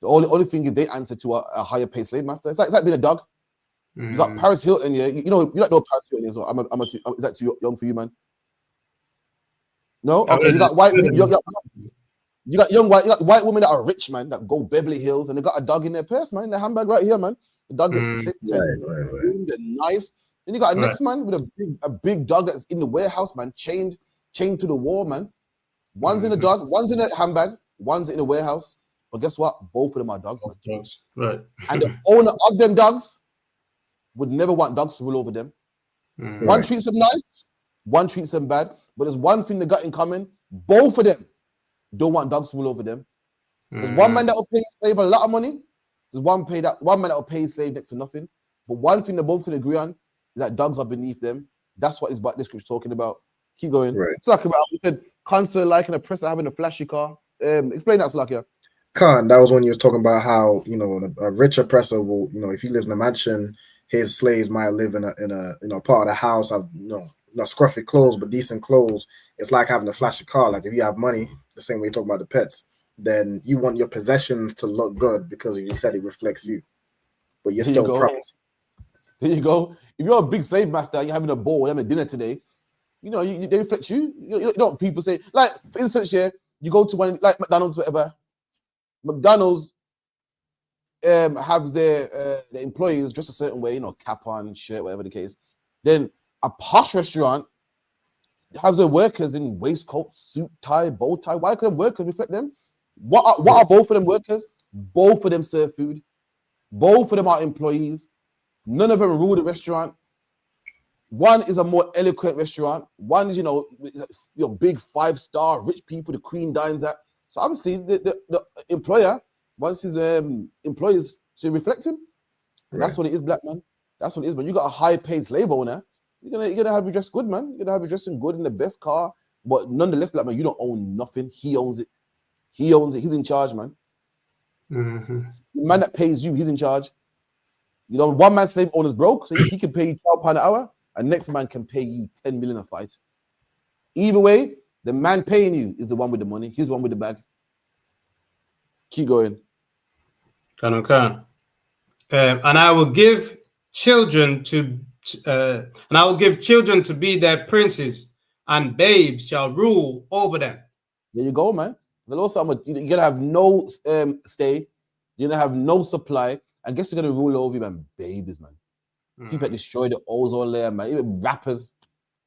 [SPEAKER 17] The only thing is they answer to a higher paid slave master. It's like being a dog. You got Paris Hilton, yeah. You know Paris Hilton is. Is that too young for you, man? No? Okay, you got white people. You got white women that are rich, man, that go Beverly Hills and they got a dog in their purse, man. Their handbag right here, man. The dog gets clipped and nice. Then you got a next man with a big dog that's in the warehouse, man, chained to the wall, man. One's in the dog, one's in a handbag, one's in the warehouse. But guess what? Both of them are dogs.
[SPEAKER 9] Dogs. Right.
[SPEAKER 17] And the owner of them dogs would never want dogs to rule over them. One treats them nice, one treats them bad. But there's one thing they got in common. Both of them don't want dogs to rule over them. There's one man that will pay his slave a lot of money. There's one man that will pay his slave next to nothing. But one thing they both can agree on is that dogs are beneath them. That's what this scripture is talking about. Keep going. It's like about we said, concert like an oppressor having a flashy car. Explain that, Slakia.
[SPEAKER 12] Khan, that was when you was talking about how, you know, a rich oppressor will, you know, if he lives in a mansion, his slaves might live in a part of the house, have not scruffy clothes, but decent clothes. It's like having a flashy car. Like if you have money, the same way you talk about the pets, then you want your possessions to look good because you said it reflects you, but you're still property.
[SPEAKER 17] There you go. If you're a big slave master, you're having a ball, having a dinner today, you know, they reflect you. You know what people say? Like, for instance, yeah, you go to one, like McDonald's, whatever. McDonald's have their employees dressed a certain way, you know, cap on, shirt, whatever the case. Then a posh restaurant has their workers in waistcoat, suit, tie, bow tie. Why couldn't workers reflect them? What are both of them workers? Both of them serve food. Both of them are employees. None of them rule the restaurant. One is a more eloquent restaurant. One is, big 5-star, rich people the queen dines at. So obviously the employer wants his employees to reflect him. Right. That's what it is, black man. That's what it is, man. You got a high-paid slave owner. You're gonna have you dressed good, man. You're gonna have you dressing good in the best car. But nonetheless, black man, you don't own nothing. He owns it. He owns it. He's in charge, man.
[SPEAKER 9] Mm-hmm.
[SPEAKER 17] The man that pays you, he's in charge. One man slave owner's broke, so he can pay you £12 an hour, and next man can pay you 10 million a fight. Either way, the man paying you is the one with the money. He's the one with the bag. Keep going.
[SPEAKER 9] And I will give children to be their princes, and babes shall rule over them.
[SPEAKER 17] There you go, man. The Lord said, you're gonna have no stay, you're gonna have no supply, and guess you're gonna rule over you, man. Babies, man. People that destroy the ozone layer, man. Even rappers,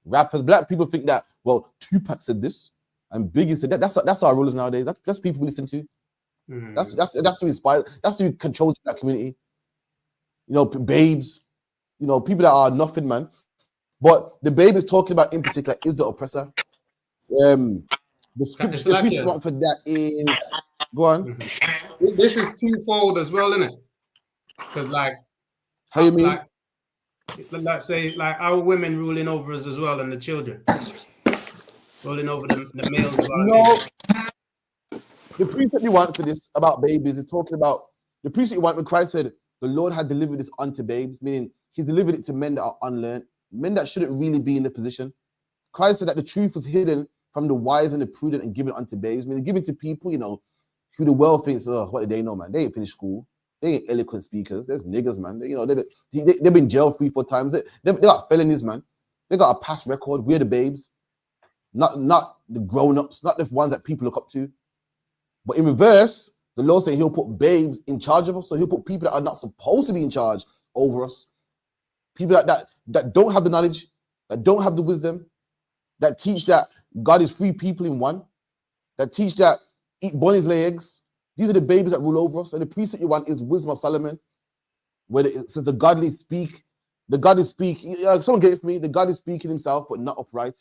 [SPEAKER 17] black people think that, well, Tupac said this, and Biggie said that. That's our rulers nowadays. That's people we listen to. That's who inspires, that's who controls that community. Babes, people that are nothing, man. But the babe is talking about in particular is the oppressor. The scripture for that is, go on.
[SPEAKER 9] This is twofold as well, isn't it? Because
[SPEAKER 17] how you mean?
[SPEAKER 9] Let's say our women ruling over us as well, and the children ruling over the males.
[SPEAKER 17] The precept you want for this about babies is talking about the precept you want when Christ said the Lord had delivered this unto babes, meaning he delivered it to men that are unlearned, men that shouldn't really be in the position. Christ said that the truth was hidden from the wise and the prudent and given unto babes, meaning given to people, who the world thinks, what do they know, man? They ain't finished school. They ain't eloquent speakers. There's niggas, man. They've been jailed 3-4 times. They got felonies, man. They got a past record. We're the babes, not the grown-ups, not the ones that people look up to. But in reverse, the Lord said he'll put babes in charge of us. So he'll put people that are not supposed to be in charge over us. People that don't have the knowledge, that don't have the wisdom, that teach that God is 3 people in one, that teach that eat bunnies lay eggs. These are the babies that rule over us. And the precept you want is wisdom of Solomon, where it says the godly speak. The godly speak. Someone gave me the godly speaking himself, but not upright.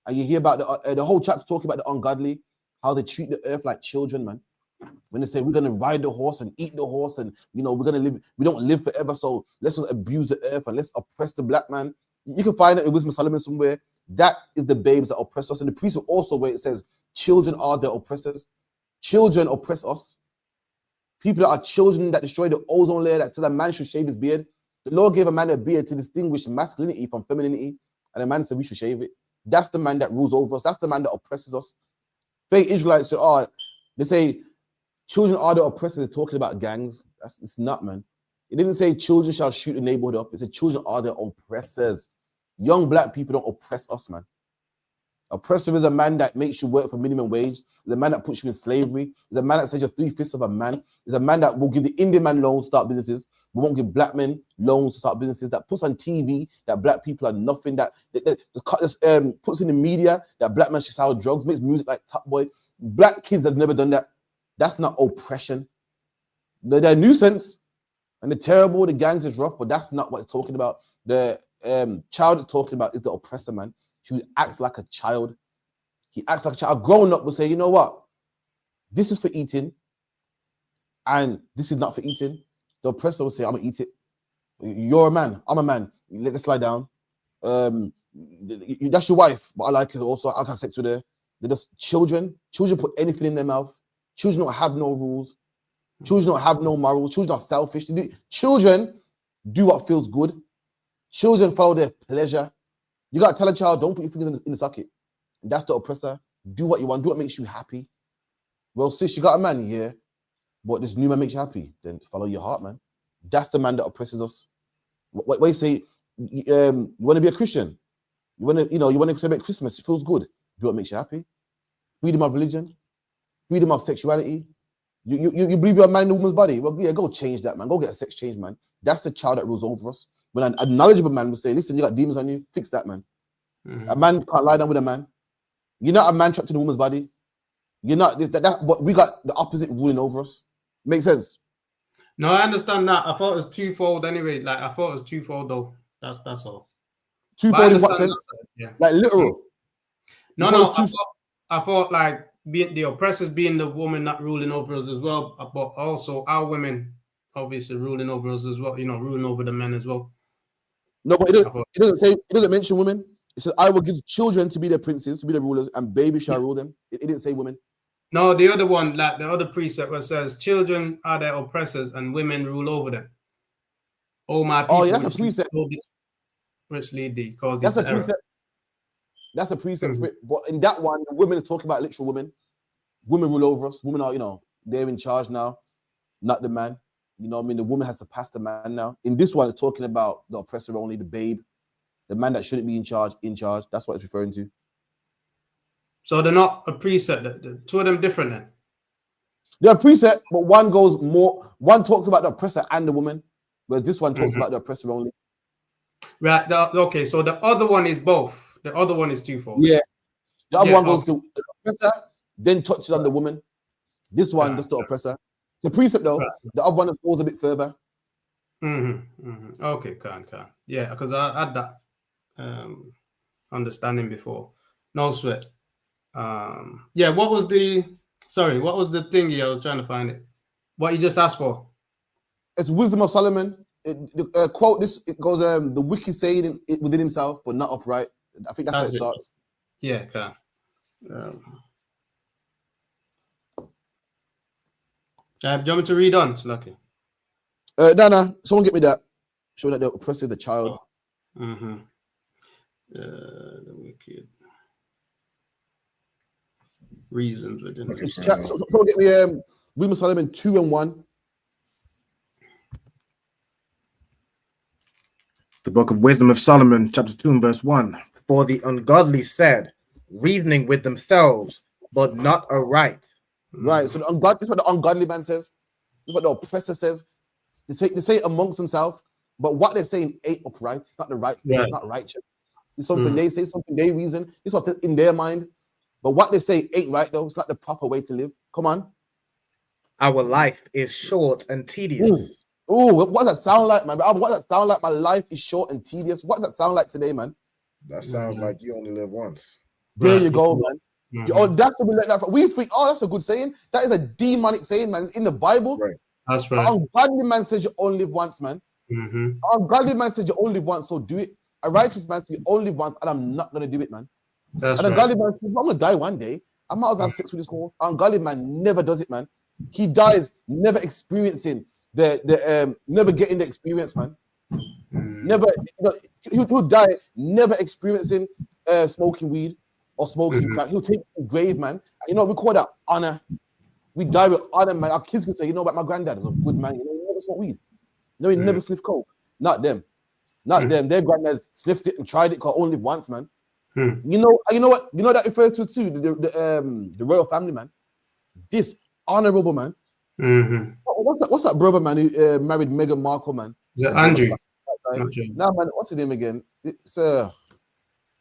[SPEAKER 17] And you hear about the whole chapter talking about the ungodly, how they treat the earth like children, man. When they say we're gonna ride the horse and eat the horse, and we're gonna live, we don't live forever, so let's just abuse the earth and let's oppress the black man. You can find it in Wisdom of Solomon somewhere. That is the babes that oppress us. And the precept also where it says children are the oppressors. Children oppress us. People that are children that destroy the ozone layer, that said a man should shave his beard. The Lord gave a man a beard to distinguish masculinity from femininity, and the man said we should shave it. That's the man that rules over us. That's the man that oppresses us. Fake Israelites say, they say children are the oppressors, talking about gangs. It's not, man. It didn't say children shall shoot the neighborhood up. It said children are the oppressors. Young black people don't oppress us, man. Oppressor is a man that makes you work for minimum wage. Is a man that puts you in slavery. Is a man that says you're 3/5 of a man. Is a man that will give the Indian man loans to start businesses, but won't give black men loans to start businesses. That puts on TV that black people are nothing. That puts in the media that black men should sell drugs. Makes music like Top Boy. Black kids have never done that. That's not oppression. They're a nuisance and they're terrible. The gangs is rough, but that's not what it's talking about. The child it's talking about is the oppressor, man. Who acts like a child. He acts like a child. A grown-up will say, you know what? This is for eating, and this is not for eating. The oppressor will say, I'm gonna eat it. You're a man. I'm a man. Let's slide down. That's your wife, but I like it also. I'll have sex with her. They're just children. Children put anything in their mouth. Children don't have no rules. Children don't have no morals. Children are selfish. Children do what feels good. Children follow their pleasure. You got to tell a child, don't put your fingers in the socket. That's the oppressor. Do what you want. Do what makes you happy. Well, sis, you got a man, yeah, but this new man makes you happy. Then follow your heart, man. That's the man that oppresses us. What you say, you want to be a Christian. You want to celebrate Christmas. It feels good. Do what makes you happy. Freedom of religion. Freedom of sexuality. You believe you're a man in a woman's body. Well, yeah, go change that, man. Go get a sex change, man. That's the child that rules over us. When a knowledgeable man will say, listen, you got demons on you, fix that, man. A man can't lie down with a man. You're not a man trapped in a woman's body. You're not but we got the opposite ruling over us. Makes sense?
[SPEAKER 9] No, I understand that. I thought it was twofold anyway. Like I thought it was twofold though. That's all.
[SPEAKER 17] Twofold in what sense?
[SPEAKER 9] Yeah.
[SPEAKER 17] Like literal.
[SPEAKER 9] No. I thought like the oppressors being the woman not ruling over us as well, but also our women obviously ruling over us as well. You know, ruling over the men as well.
[SPEAKER 17] No, but it doesn't mention women. It says, I will give children to be their princes, to be the rulers, and babies shall rule them. It didn't say women.
[SPEAKER 9] No, the other one, like the other precept where it says, children are their oppressors and women rule over them. Oh, my people.
[SPEAKER 17] Oh, yeah, that's a precept.
[SPEAKER 9] Which lead thee, cause
[SPEAKER 17] that's a precept. That's a precept for it. But in that one, the women are talking about literal women. Women rule over us. Women are, you know, they're in charge now, not the man. You know what I mean? The woman has surpassed the man now. In this one, it's talking about the oppressor only, the babe, the man that shouldn't be in charge. That's what it's referring to.
[SPEAKER 9] So they're not a precept. The two of them different then?
[SPEAKER 17] They're a precept, but one goes more. One talks about the oppressor and the woman, whereas this one talks about the oppressor only.
[SPEAKER 9] Right. Okay. So the other one is both. The other one is twofold.
[SPEAKER 17] Yeah. The other one goes to the oppressor, then touches on the woman. This one just the oppressor. The precept though. Right. The other one goes a bit further.
[SPEAKER 9] Okay. Can. Yeah, because I had that understanding before. No sweat. Yeah, what was the thingy? I was trying to find it. What you just asked for?
[SPEAKER 17] It's Wisdom of Solomon. Quote this, it goes, the wicked saying it within himself, but not upright. I think that's how it starts.
[SPEAKER 9] Yeah, okay. Do you want me to read on? It's lucky.
[SPEAKER 17] No, someone get me that. Show that they're oppressing the child.
[SPEAKER 9] The wicked reasons within
[SPEAKER 17] someone get me Wisdom of Solomon 2 and 1.
[SPEAKER 12] The book of Wisdom of Solomon, chapter 2 and verse 1. For the ungodly said, reasoning with themselves, but not aright.
[SPEAKER 17] Right. So this is what the ungodly man says. This is what the oppressor says. They say it amongst themselves, but what they're saying ain't upright. It's not the right thing. It's not righteous. It's something they say, something they reason. It's what's in their mind. But what they say ain't right, though. It's not the proper way to live. Come on.
[SPEAKER 12] Our life is short and tedious.
[SPEAKER 17] What does that sound like, man? What does that sound like? My life is short and tedious. What does that sound like today, man?
[SPEAKER 12] That sounds like you only live once.
[SPEAKER 17] There you go, man. That's what we let that. We think, that's a good saying. That is a demonic saying, man. It's in the Bible.
[SPEAKER 12] Right.
[SPEAKER 9] That's right.
[SPEAKER 17] An ungodly man says you only live once, man. An ungodly man says you only live once, so do it. A righteous man says you only live once, and I'm not gonna do it, man.
[SPEAKER 9] That's
[SPEAKER 17] and a godly man says, I'm gonna die one day. I might as well have sex with this horse. An ungodly man never does it, man. He dies never experiencing never getting the experience, man. Never, he'll die never experiencing smoking weed or smoking crack. He'll take the grave, man. And we call that honor. We die with honor, man. Our kids can say, what, my granddad is a good man. He never smoked weed. He never sniffed coke. Not them. Not them. Their granddad sniffed it and tried it because only live once, man. You know what? You know that refers to too the royal family, man. Dishonorable, man. What's that brother, man, who married Meghan Markle, man?
[SPEAKER 9] Is it Andrew?
[SPEAKER 17] No, man, what's his name again? It's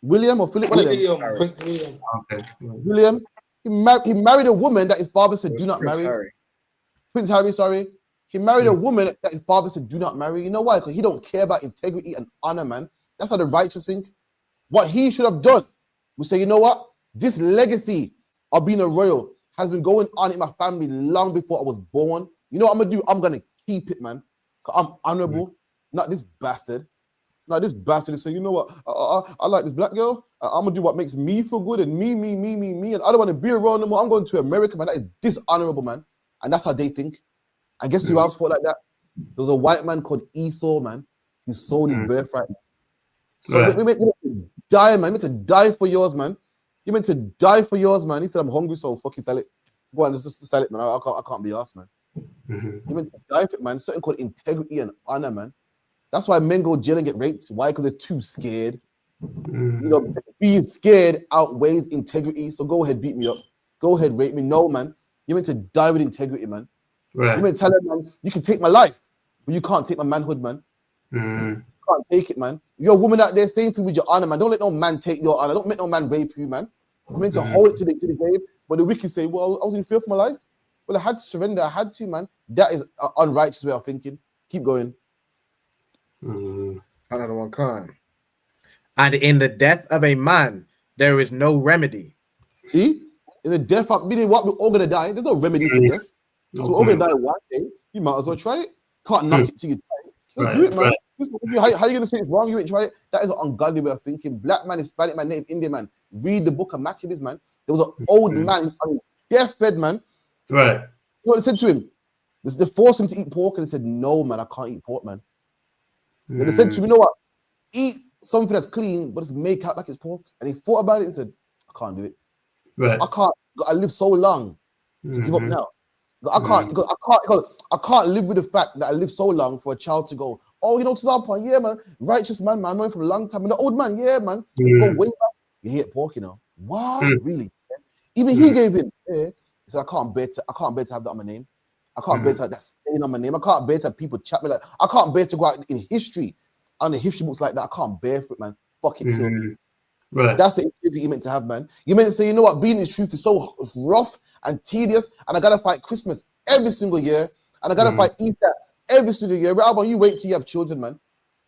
[SPEAKER 17] William or Philip?
[SPEAKER 14] Prince William.
[SPEAKER 9] Okay.
[SPEAKER 17] William. He married a woman that his father said do not marry. Prince Harry, sorry. He married a woman that his father said do not marry. You know why? Because he don't care about integrity and honor, man. That's how the righteous think. What he should have done was say, you know what? This legacy of being a royal has been going on in my family long before I was born. You know what I'm gonna do? I'm gonna keep it, man. I'm honorable, not this bastard. Not this bastard is saying, you know what? I like this black girl. I'm gonna do what makes me feel good and me. And I don't want to be around no more. I'm going to America, man. That is dishonorable, man. And that's how they think. And guess who else thought like that? There was a white man called Esau, man, who sold his birthright. So we meant to die, man. We meant to die for yours, man. You meant to die for yours, man. He said, I'm hungry, so fucking sell it. Go on, just sell it, man. I can't be asked, man. You meant to die for it, man. Something called integrity and honor, man. That's why men go jail and get raped. Why? Because they're too scared. Being scared outweighs integrity. So go ahead, beat me up. Go ahead, rape me. No, man. You meant to die with integrity, man.
[SPEAKER 9] Right.
[SPEAKER 17] You meant to tell them, man, you can take my life, but you can't take my manhood, man. You can't take it, man. If you're a woman out there staying through with your honor, man. Don't let no man take your honor. Don't make no man rape you, man. You meant to hold it to the grave. But the wicked say, well, I was in fear for my life. Well, I had to surrender. I had to, man. That is an unrighteous way of thinking. Keep going.
[SPEAKER 12] Another one kind. And in the death of a man, there is no remedy.
[SPEAKER 17] See? In the death of meaning what? We're all gonna die. There's no remedy for death. So we're all gonna die one day. You might as well try it. Can't knock it till you try it. Let's do it, man. How you gonna say it's wrong? You ain't try it. That is an ungodly way of thinking. Black man, Hispanic man, Native Indian man. Read the book of Maccabees, man. There was an old man on his deathbed, man.
[SPEAKER 9] Right.
[SPEAKER 17] You know what they said to him? They forced him to eat pork, and he said, "No, man, I can't eat pork, man." Then they said to him, "You know what? Eat something that's clean, but just make out like it's pork." And he thought about it and said, "I can't do it.
[SPEAKER 9] Right.
[SPEAKER 17] I live so long to give up now. I can't live with the fact that I live so long for a child to go, oh, you know, to that point, yeah, man, righteous man, I know him for a long time. And the old man, yeah, man, go way back. You hate pork, you know. What? Really? Even he gave in. Yeah. He said, I can't bear to have that on my name. I can't bear to have that stain on my name. I can't bear to have people chat me like, I can't bear to go out in history, on the history books like that. I can't bear for it, man. Fuck it, kill me.
[SPEAKER 9] Right.
[SPEAKER 17] That's the integrity you meant to have, man. You meant to say, you know what, being in truth is so rough and tedious, and I gotta fight Christmas every single year, and I gotta fight Easter every single year. But how about you wait till you have children, man?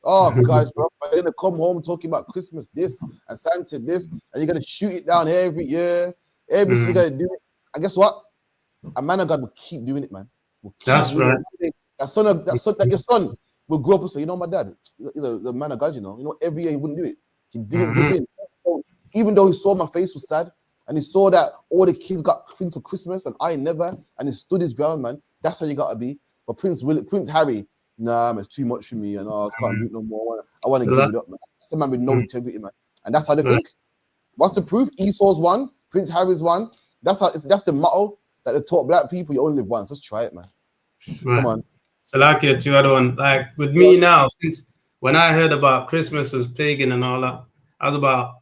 [SPEAKER 17] Oh, guys, bro, you're gonna come home talking about Christmas this and Santa this, and you're gonna shoot it down every year. Every single year, do it. And guess what? A man of God will keep doing it, man.
[SPEAKER 9] That's right.
[SPEAKER 17] That your son will grow up and say, you know, my dad, you know, the man of God, you know, every year he wouldn't do it. He didn't give in. Even though he saw my face was sad, and he saw that all the kids got things for Christmas and I never, and he stood his ground, man. That's how you gotta be. But Prince Harry, nah, man, it's too much for me, and I can't do it no more. I want to give it up, man. That's a man with no integrity, man. And that's how they think. What's the proof? Esau's one, Prince Harry's one. That's the motto that they taught black people. You only live once. Let's try it, man. Come on.
[SPEAKER 9] So like your two other one, like with me now, since when I heard about Christmas was pagan and all that, I was about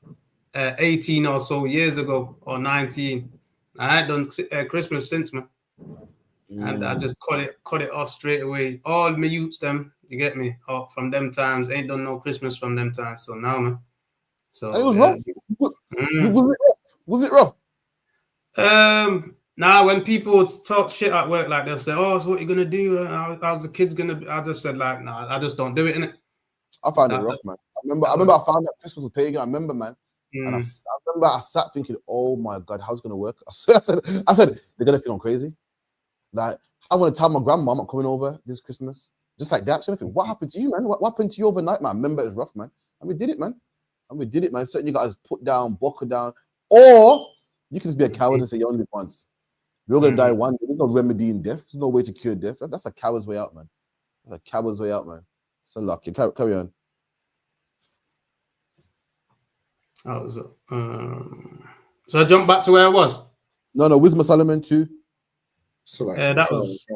[SPEAKER 9] 18 or so years ago, or 19. I had done Christmas since, man. And I just cut it off straight away. All my youths, them, you get me? Oh, from them times, ain't done no Christmas from them times. So now, man. So
[SPEAKER 17] and it was rough. Was it rough?
[SPEAKER 9] Now when people talk shit at work, like they'll say, "Oh, so what you gonna do? How's the kids gonna be?" I just said, like, nah, I just don't do it, innit?
[SPEAKER 17] I found it rough, man. I remember I found that Christmas was pagan. I remember, man. And I remember I sat thinking, oh my God, how's it gonna work? I said, they're gonna think I'm crazy. Like, I'm gonna tell my grandma I'm not coming over this Christmas. Just like that. So I think, what happened to you, man? What happened to you overnight, man? I remember it was rough, man. And we did it, man. Certain you guys put down, buckle down. Or you can just be a coward and say you only live once. You're gonna die one day. There's no remedy in death. There's no way to cure death. That's a coward's way out, man. That's a coward's way out, man. So lucky. Carry on.
[SPEAKER 9] So I jumped back to where I was.
[SPEAKER 17] No, Wisdom of Solomon 2.
[SPEAKER 12] So like
[SPEAKER 9] that was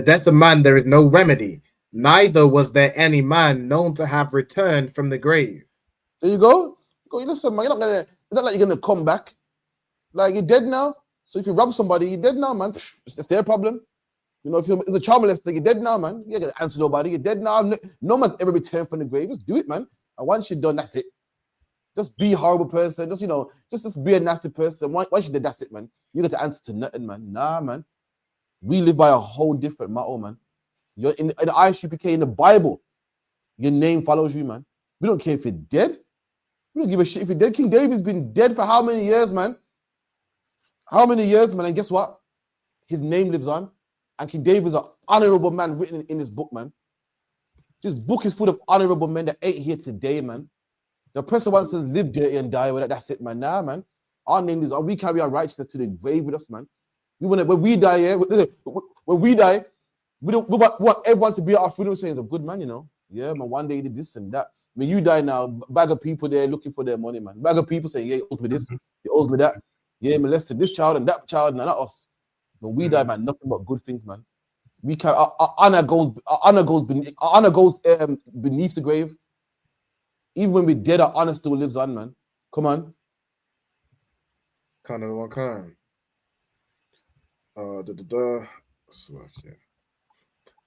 [SPEAKER 12] death of man, there is no remedy. Neither was there any man known to have returned from the grave.
[SPEAKER 17] There you go. Listen, man, it's not like you're gonna come back. Like, you're dead now. So if you rob somebody, you're dead now, man. It's their problem. You know, if you're a child molester, you're dead now, man. You're gonna answer nobody. You're dead now. No man's ever returned from the grave. Just do it, man. And once you're done, that's it. Just be a horrible person. Just, you know, just be a nasty person. Once you're dead, that's it, man. You got to answer to nothing, man. Nah, man. We live by a whole different motto, man. You're in the ISUPK, in the Bible. Your name follows you, man. We don't care if you're dead. We don't give a shit if you're dead. King David's been dead for how many years, man? How many years, man? And guess what? His name lives on. And King David's an honorable man written in his book, man. This book is full of honorable men that ain't here today, man. The person wants to live dirty and die with it. That's it, man. Nah, man. Our name is on. We carry our righteousness to the grave with us, man. When we die, yeah. When we die, we want everyone to be at our funeral saying he's a good man, you know. Yeah, man. One day he did this and that. When you die now, bag of people there looking for their money, man. Bag of people saying, yeah, he owes me this, he owes me that. Yeah, molested this child and that child, and not us. When we die, man, nothing but good things, man. We can our honor goes beneath the grave. Even when we're dead, our honor still lives on, man. Come on.
[SPEAKER 12] Kind of one kind.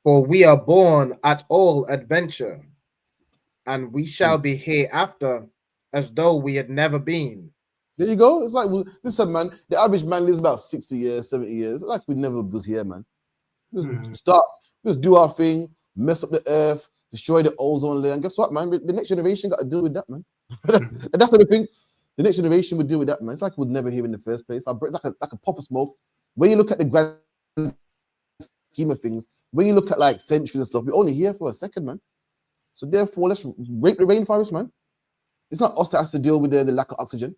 [SPEAKER 12] For we are born at all adventure, and we shall be hereafter as though we had never been.
[SPEAKER 17] There you go. It's like, well, listen, man, the average man lives about 60 years, 70 years. It's like we never was here, man. Just do our thing, mess up the earth, destroy the ozone layer. And guess what, man? The next generation got to deal with that, man. And that's the thing. The next generation would deal with that, man. It's like we'd never hear in the first place. It's like a puff of smoke. When you look at the grand scheme of things, when you look at like centuries and stuff, we're only here for a second, man. So therefore, let's rape the rainforest, man. It's not us that has to deal with the lack of oxygen.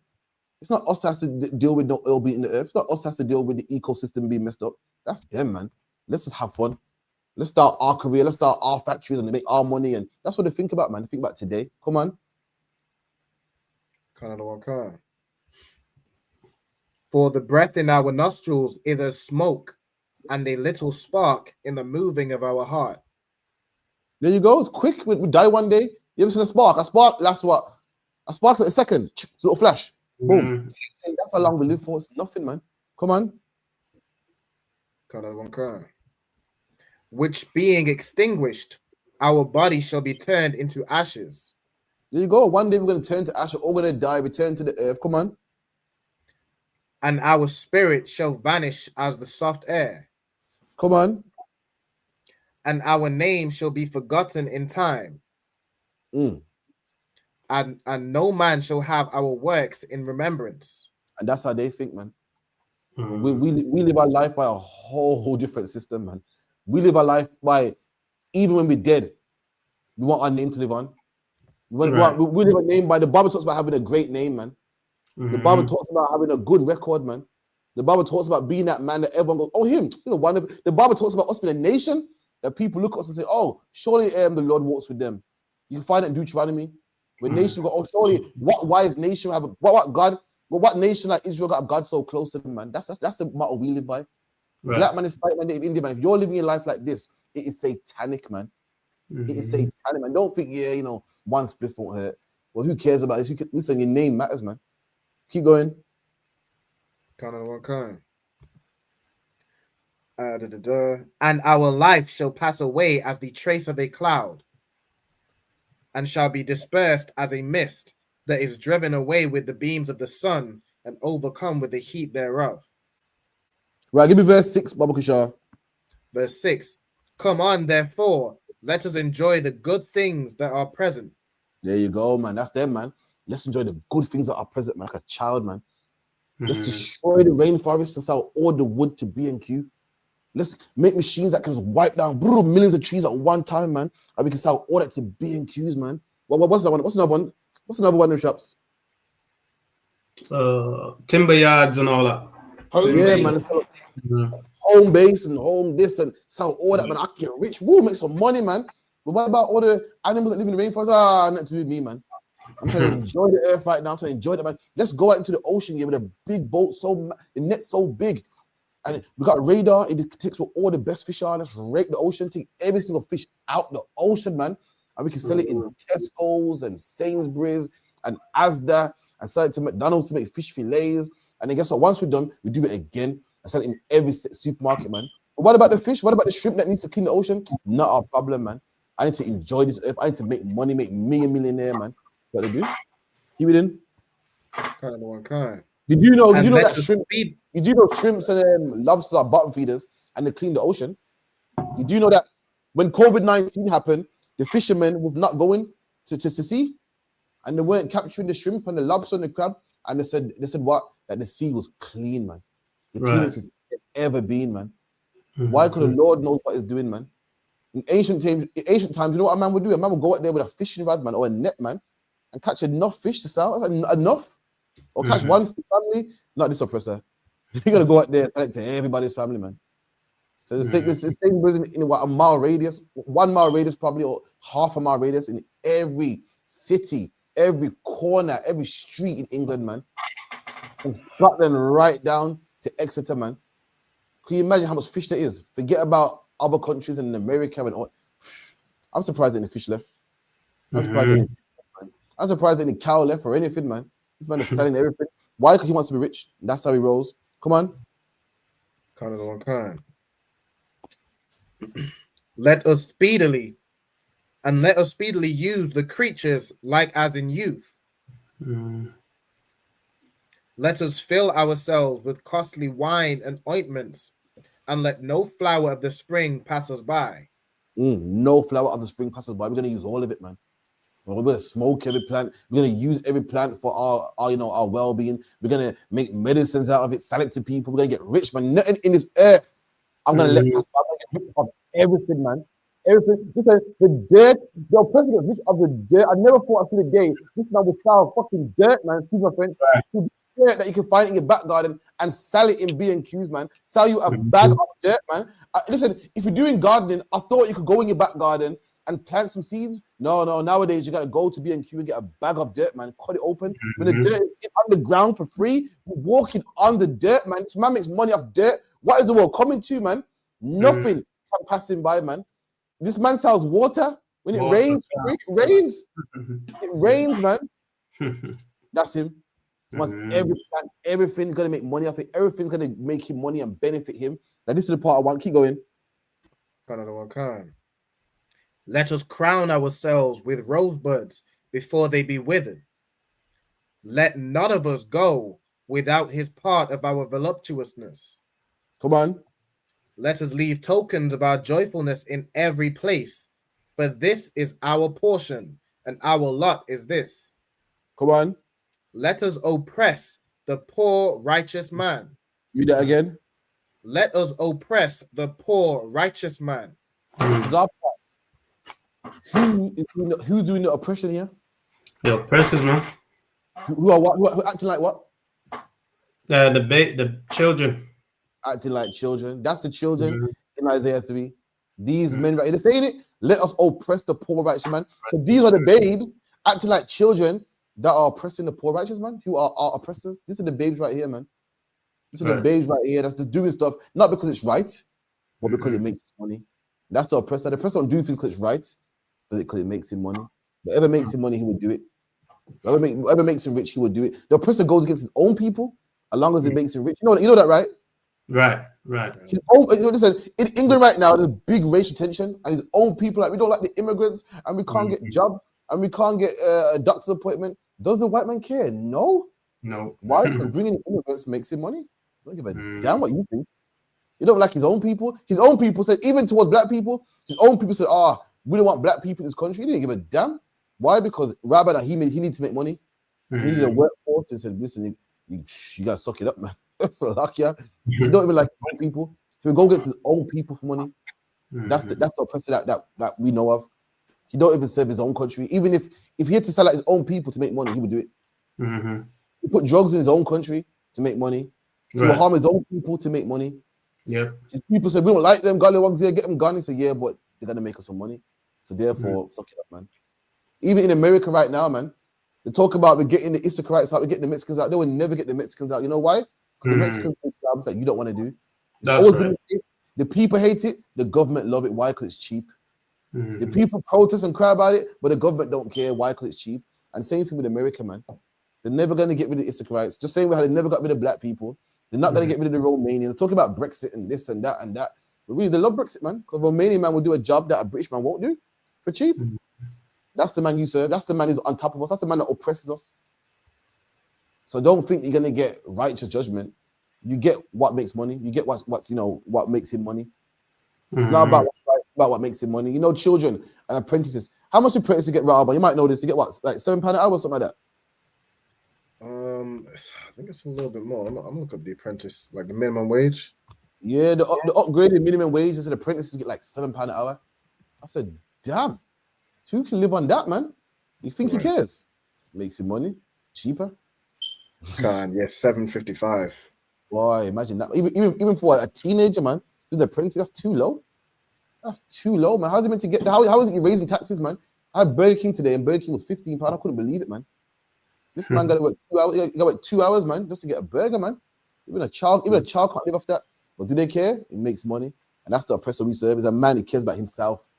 [SPEAKER 17] It's not us that has to deal with no oil beating the earth. It's not us that has to deal with the ecosystem being messed up. That's them, man. Let's just have fun. Let's start our career. Let's start our factories and make our money. And that's what they think about, man. They think about today. Come on.
[SPEAKER 12] For the breath in our nostrils is a smoke, and a little spark in the moving of our heart.
[SPEAKER 17] There you go. It's quick. We die one day. You ever seen a spark? A spark lasts what? A spark like a second. It's a little flash. Boom. That's how long we live for. It's nothing, man. Come on.
[SPEAKER 12] Which being extinguished, our body shall be turned into ashes.
[SPEAKER 17] There you go. One day we're going to turn to ashes. All going to die, return to the earth. Come on.
[SPEAKER 12] And our spirit shall vanish as the soft air.
[SPEAKER 17] Come on.
[SPEAKER 12] And our name shall be forgotten in time. And no man shall have our works in remembrance.
[SPEAKER 17] And that's how they think, man. We live our life by a whole different system, man. We live our life by, even when we're dead, we want our name to live on. We live a name by, the Bible talks about having a great name, man. The Bible talks about having a good record, man. The Bible talks about being that man that everyone goes, oh, him. You know, the Bible talks about us being a nation that people look at us and say, oh, surely the Lord walks with them. You can find it in Deuteronomy. When nations go, oh, surely what wise nation have what nation like Israel got a God so close to them, man? That's the motto we live by. Right. Black man is white man, Native Indian man. If you're living your life like this, it is satanic, man. It is satanic, man. Don't think, one spliff won't hurt. Well, who cares about this? Listen, your name matters, man. Keep going.
[SPEAKER 12] And our life shall pass away as the trace of a cloud, and shall be dispersed as a mist that is driven away with the beams of the sun and overcome with the heat thereof.
[SPEAKER 17] Right, give me verse 6, Baba Kishar.
[SPEAKER 12] Verse 6. Come on, therefore, let us enjoy the good things that are present.
[SPEAKER 17] There you go, man. That's them, man. Let's enjoy the good things that are present, man. Like a child, man. Let's destroy the rainforest and sell all the wood to B&Q. Let's make machines that can just wipe down millions of trees at one time, man. And we can sell all that to B&Qs, man. What's another one? What's another one in the shops?
[SPEAKER 9] Timber yards and all that.
[SPEAKER 17] Man. Home base and home this and sell all that, man. I can get rich. We'll make some money, man. But what about all the animals that live in the rainforest? Nothing to do with me, man. I'm trying to enjoy the earth right now. I'm trying to enjoy that, man. Let's go out into the ocean here with a big boat, the net's so big. And we got radar. It takes what all the best fish are. Let's rake the ocean, take every single fish out the ocean, man. And we can sell it in Tesco's and Sainsbury's and Asda and sell it to McDonald's to make fish fillets. And then guess what? Once we're done, we do it again and sell it in every supermarket, man. But what about the fish? What about the shrimp that needs to clean the ocean? Not our problem, man. I need to enjoy this earth. I need to make money, make me a millionaire, man. What they do? Keep it in. Did you know that shrimp? Did you know shrimps and lobsters are bottom feeders and they clean the ocean? Did you know that when COVID-19 happened, the fishermen were not going to sea and they weren't capturing the shrimp and the lobster and the crab, and they said what? That the sea was clean, man. The cleanest it's ever been, man. Why? Because the Lord knows what he's doing, man. In ancient times, you know what a man would do? A man would go out there with a fishing rod, man, or a net, man, and catch enough fish to sell. Enough. Or catch one family. Not this oppressor. You gotta go out there and sell it to everybody's family, man. So the same business in what, a mile radius, 1 mile radius probably, or half a mile radius in every city, every corner, every street in England, man. From Scotland right down to Exeter, man. Can you imagine how much fish there is? Forget about other countries in America and all. I'm surprised that any fish left. I'm surprised that any cow left or anything, man. This man is selling everything. Why? Because he wants to be rich. That's how he rolls. Come on.
[SPEAKER 12] Kind of the one kind. Let us speedily And let us speedily use the creatures like as in youth. Let us fill ourselves with costly wine and ointments, and let no flower of the spring pass us by.
[SPEAKER 17] No flower of the spring pass us by. We're gonna use all of it, man. We're gonna smoke every plant. We're gonna use every plant for our well-being. We're gonna make medicines out of it, sell it to people. We're gonna get rich, man. Nothing in this earth I'm gonna let pass by. I'm gonna get rich of everything, man. Everything. Listen, the dirt, the oppressor gets rich of the dirt. I never thought I'd see the day this man would sell fucking dirt, man. Excuse my friend. Dirt that you can find in your back garden and sell it in B&Q's, man. Sell you a bag of dirt, man. Listen, if you're doing gardening, I thought you could go in your back garden and plant some seeds. No. Nowadays, you got to go to B&Q and get a bag of dirt, man. Cut it open. When the dirt is on the ground for free, you're walking on the dirt, man. This man makes money off dirt. What is the world coming to, man? Nothing can pass him by, man. This man sells water. When it rains, it rains. It rains, man. That's him. Wants every plant, everything's gonna make money off it. Everything's gonna make him money and benefit him. Now, this is the part I want. Keep going.
[SPEAKER 12] Another one, come. Let us crown ourselves with rosebuds before they be withered. Let none of us go without his part of our voluptuousness.
[SPEAKER 17] Come on.
[SPEAKER 12] Let us leave tokens of our joyfulness in every place, for this is our portion, and our lot is this.
[SPEAKER 17] Come on.
[SPEAKER 12] Let us oppress the poor righteous man.
[SPEAKER 17] Read that again.
[SPEAKER 12] Let us oppress the poor righteous man.
[SPEAKER 17] Who's doing the oppression here?
[SPEAKER 9] The oppressors, man.
[SPEAKER 17] Who are what? Who are acting like what?
[SPEAKER 9] The children.
[SPEAKER 17] Acting like children. That's the children in Isaiah 3. These men right here, they're saying it. Let us oppress the poor righteous man. So these are the babes acting like children that are oppressing the poor righteous man, who are our oppressors. These are the babes right here, man. These are the babes right here that's just doing stuff, not because it's right, but because it makes us money. That's the oppressor. The oppressor don't do things because it's right, because it makes him money. Whatever makes him money, he will do it. Whatever makes him rich, he will do it. The oppressor goes against his own people, as long as it makes him rich. You know that, right?
[SPEAKER 9] Right.
[SPEAKER 17] Listen, in England right now, there's big racial tension, and his own people, like, we don't like the immigrants, and we can't get jobs, and we can't get a doctor's appointment. Does the white man care? No. Why? Because bringing in immigrants makes him money. Don't give a damn what you think. You don't like his own people. His own people said, even towards black people, his own people said, we don't want black people in this country. He didn't give a damn. Why? Because rather than he needs to make money, he needed a workforce. He said, listen, you got to suck it up, man. So luck, yeah. You don't even like his own people. If he go against his own people for money, that's the oppressor that we know of. He don't even serve his own country. Even if he had to sell out his own people to make money, he would do it. He put drugs in his own country to make money. He will harm his own people to make money. His people said, we don't like them. Gallewags here, get them gone. He said, yeah, but they're going to make us some money. So therefore, suck it up, man. Even in America right now, man, they talk about we're getting the Issacharites out, we're getting the Mexicans out. They will never get the Mexicans out. You know why? Because the Mexicans do jobs that you don't want to do. It's always been the case. The people hate it. The government love it. Why? Because it's cheap. The people protest and cry about it, but the government don't care. Why? Because it's cheap. And same thing with America, man. They're never going to get rid of the Issacharites. Just saying how they never got rid of black people. They're not going to get rid of the Romanians. Talking about Brexit and this and that and that. But really, they love Brexit, man. Because Romanian man will do a job that a British man won't do for cheap. That's the man you serve. That's the man who's on top of us. That's the man that oppresses us. So don't think you're going to get righteous judgment. You get what makes money. You get what makes him money. It's not about what's right, it's about what makes him money. You know, children and apprentices. How much apprentices get robbed? You might know this. You get what, like £7 an hour or something like that.
[SPEAKER 12] I think it's a little bit more. I'm looking at the apprentice, like the minimum wage.
[SPEAKER 17] Yeah, the upgraded minimum wage. I said apprentices get like £7 an hour. I said, damn, who can live on that, man? You think he cares? Makes him money cheaper.
[SPEAKER 12] Yes, $7.55.
[SPEAKER 17] Boy, imagine that. Even for a teenager, man, with the apprentice, that's too low. That's too low, man. How's he meant to get? How is he raising taxes, man? I had Burger King today, and Burger King was £15. I couldn't believe it, man. This man got to work 2 hours. He got to work 2 hours, man, just to get a burger, man. Even a child can't live off that. But do they care? It makes money, and that's the oppressor we serve. Is a man who cares about himself,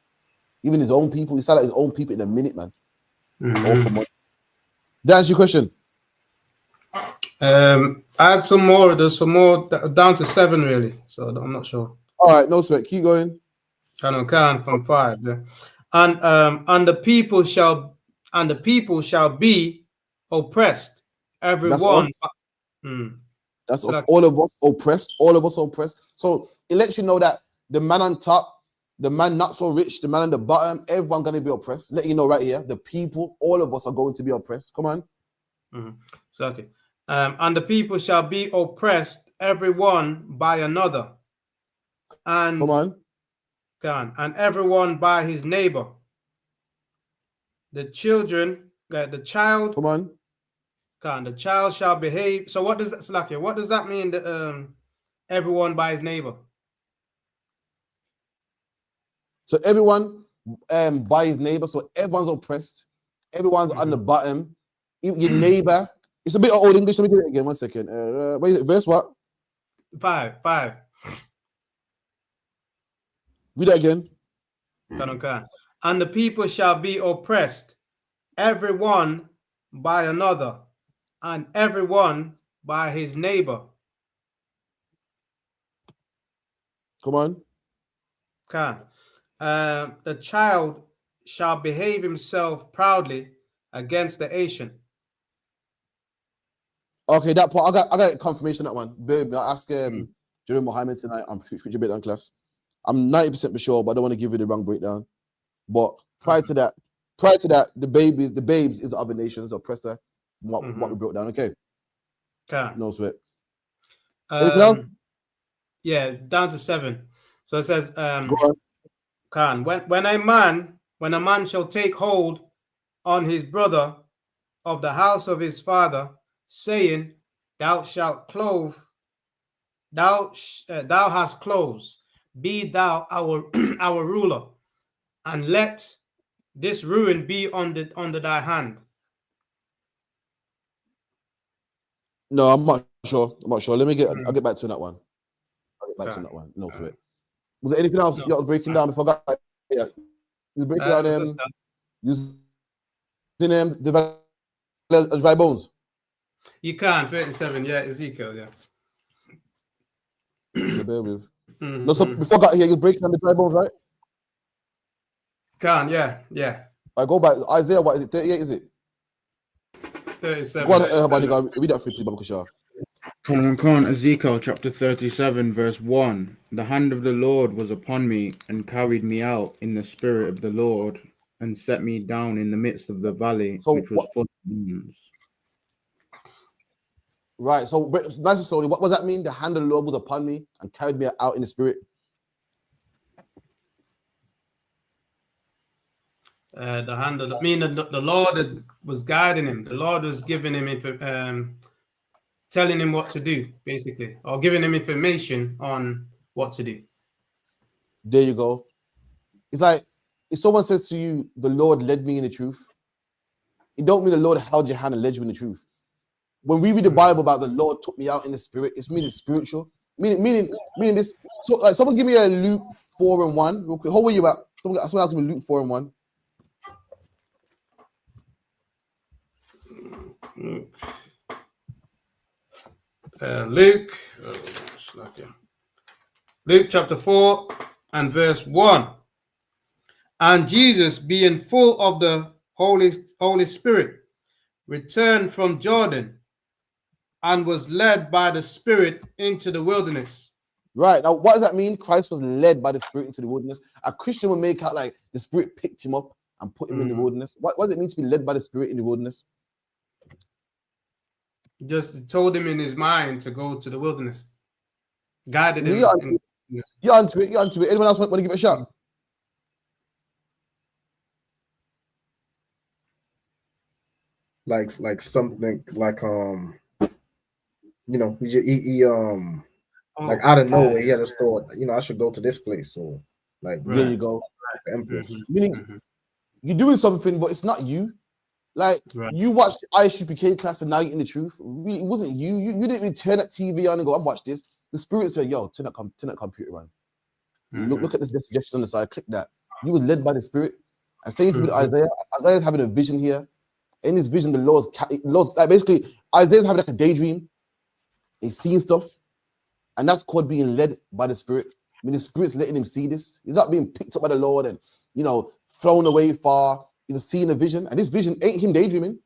[SPEAKER 17] even his own people. He sell out his own people in a minute, man. All for money. That's your question.
[SPEAKER 9] I had some more. There's some more down to 7, really. So I'm not sure.
[SPEAKER 17] All right, no sweat. Keep going.
[SPEAKER 9] Can from 5. Yeah. And the people shall be oppressed,
[SPEAKER 17] That's
[SPEAKER 9] everyone.
[SPEAKER 17] us.
[SPEAKER 9] Mm.
[SPEAKER 17] That's
[SPEAKER 9] So
[SPEAKER 17] us.
[SPEAKER 9] like,
[SPEAKER 17] All of us oppressed. All of us oppressed. So it lets you know that the man on top, the man not so rich, the man on the bottom, everyone gonna be oppressed. Let you know right here, the people, all of us are going to be oppressed. Come on.
[SPEAKER 9] So okay. And the people shall be oppressed, everyone by another, and
[SPEAKER 17] Come on.
[SPEAKER 9] and everyone by his neighbor. The child.
[SPEAKER 17] Come on.
[SPEAKER 9] The child shall behave. So what does that, Slakia? What does that mean? Everyone by his neighbor.
[SPEAKER 17] So everyone by his neighbor. So everyone's oppressed. Everyone's on the bottom. Your neighbor. It's a bit of old English. Let me get it again. 1 second. Wait, verse what?
[SPEAKER 9] 5.
[SPEAKER 17] Read that again.
[SPEAKER 9] And the people shall be oppressed, everyone by another, and everyone by his neighbor.
[SPEAKER 17] Come on.
[SPEAKER 9] The child shall behave himself proudly against the Asian.
[SPEAKER 17] Okay, that part I got confirmation on that one. Babe, I asked Jerome Mohammed tonight. I'm scripture breakdown class. I'm 90% sure, but I don't want to give you the wrong breakdown. But prior to that, the babes is the other nations, the oppressor. What we broke down. Okay. No sweat. Anything else?
[SPEAKER 9] Yeah, down to 7. So it says, when a man shall take hold on his brother of the house of his father, saying, thou shalt clothe, thou hast clothes, be thou our ruler, and let this ruin be under thy hand.
[SPEAKER 17] No, I'm not sure. Let me I'll get back to that one. No sweat. Was there anything else you was breaking down before I got? Yeah, you breaking down using the dry bones.
[SPEAKER 9] You can 37, yeah, Ezekiel, yeah.
[SPEAKER 17] So bear with. No, so before I got here, you breaking down the dry bones, right?
[SPEAKER 9] Yeah.
[SPEAKER 17] I go back Isaiah. What is it? 38? Is it?
[SPEAKER 9] 37.
[SPEAKER 17] Go on, read that for me, please, Baba Kushar.
[SPEAKER 14] Come, Ezekiel chapter 37, verse 1. The hand of the Lord was upon me and carried me out in the spirit of the Lord and set me down in the midst of the valley, which was full of wounds.
[SPEAKER 17] Right. So, nice and slowly. What does that mean? The hand of the Lord was upon me and carried me out in the spirit.
[SPEAKER 9] The hand of the Lord was guiding him. The Lord was giving him telling him what to do, basically, or giving him information on what to do.
[SPEAKER 17] There you go. It's like if someone says to you, "The Lord led me in the truth," it don't mean the Lord held your hand and led you in the truth. When we read the Bible about the Lord took me out in the spirit, it's meaning spiritual, meaning this. So, like, someone give me a Luke 4:1 real quick. How are you at? Someone ask me Luke 4:1.
[SPEAKER 9] Luke chapter 4 and verse 1. And Jesus, being full of the Holy Spirit, returned from Jordan and was led by the Spirit into the wilderness.
[SPEAKER 17] Right. Now, what does that mean? Christ was led by the Spirit into the wilderness. A Christian will make out like the Spirit picked him up and put him in the wilderness. What does it mean to be led by the Spirit in the wilderness?
[SPEAKER 9] Just told him in his mind to go to the wilderness. Guided him.
[SPEAKER 17] You're onto it. Anyone else want to give it a shot?
[SPEAKER 12] Like something like like out of nowhere he had just thought, I should go to this place. So like
[SPEAKER 17] there you go. Meaning you're doing something, but it's not you. Like you watched the ISUPK class and now you're in the truth. Really, it wasn't you. You didn't even turn that TV on and go, I'm watch this. The Spirit said, yo, turn that computer on. Look at this suggestion on the side. Click that. You was led by the Spirit. And same thing with Isaiah. Isaiah's having a vision here. In his vision, the Lord's like basically Isaiah's having like a daydream. He's seeing stuff, and that's called being led by the Spirit. I mean, the Spirit's letting him see this. He's not being picked up by the Lord and flown away far. He's seeing a vision, and this vision ain't him daydreaming.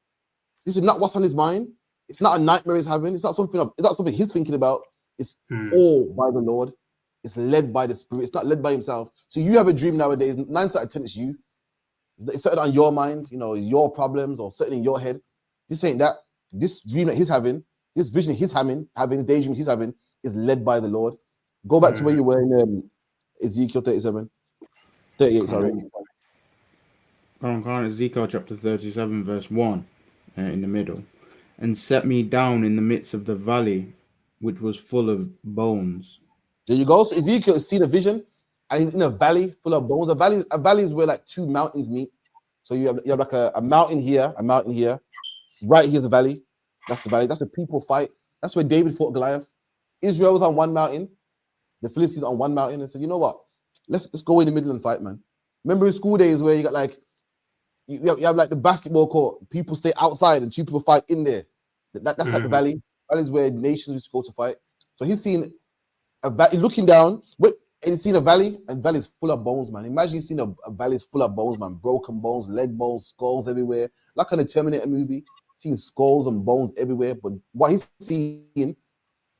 [SPEAKER 17] This is not what's on his mind. It's not a nightmare he's having. It's not something he's thinking about. It's all by the Lord. It's led by the Spirit. It's not led by himself. So you have a dream nowadays. 9 out of 10 it's you. It's something on your mind, your problems or something in your head. This ain't that. This dream that he's having, this vision he's having, this daydream he's having, is led by the Lord. Go back to where you were in Ezekiel 38, sorry.
[SPEAKER 14] Ezekiel chapter 37, verse 1, in the middle. And set me down in the midst of the valley, which was full of bones.
[SPEAKER 17] There you go. So Ezekiel has seen a vision, and he's in a valley full of bones. A valley is where like two mountains meet. So you have like a mountain here, a mountain here. Right here's a valley. That's the valley. That's where people fight. That's where David fought Goliath. Israel was on one mountain. The Philistines on one mountain. And said, you know what? Let's go in the middle and fight, man. Remember in school days where you got like you have like the basketball court. People stay outside and two people fight in there. That's like the valley. That is where nations used to go to fight. So he's seen a valley, looking down, and he's seen a valley, and valley is full of bones, man. Imagine you seen a valley full of bones, man. Broken bones, leg bones, skulls everywhere. Like in a Terminator movie, seeing skulls and bones everywhere. But what he's seeing is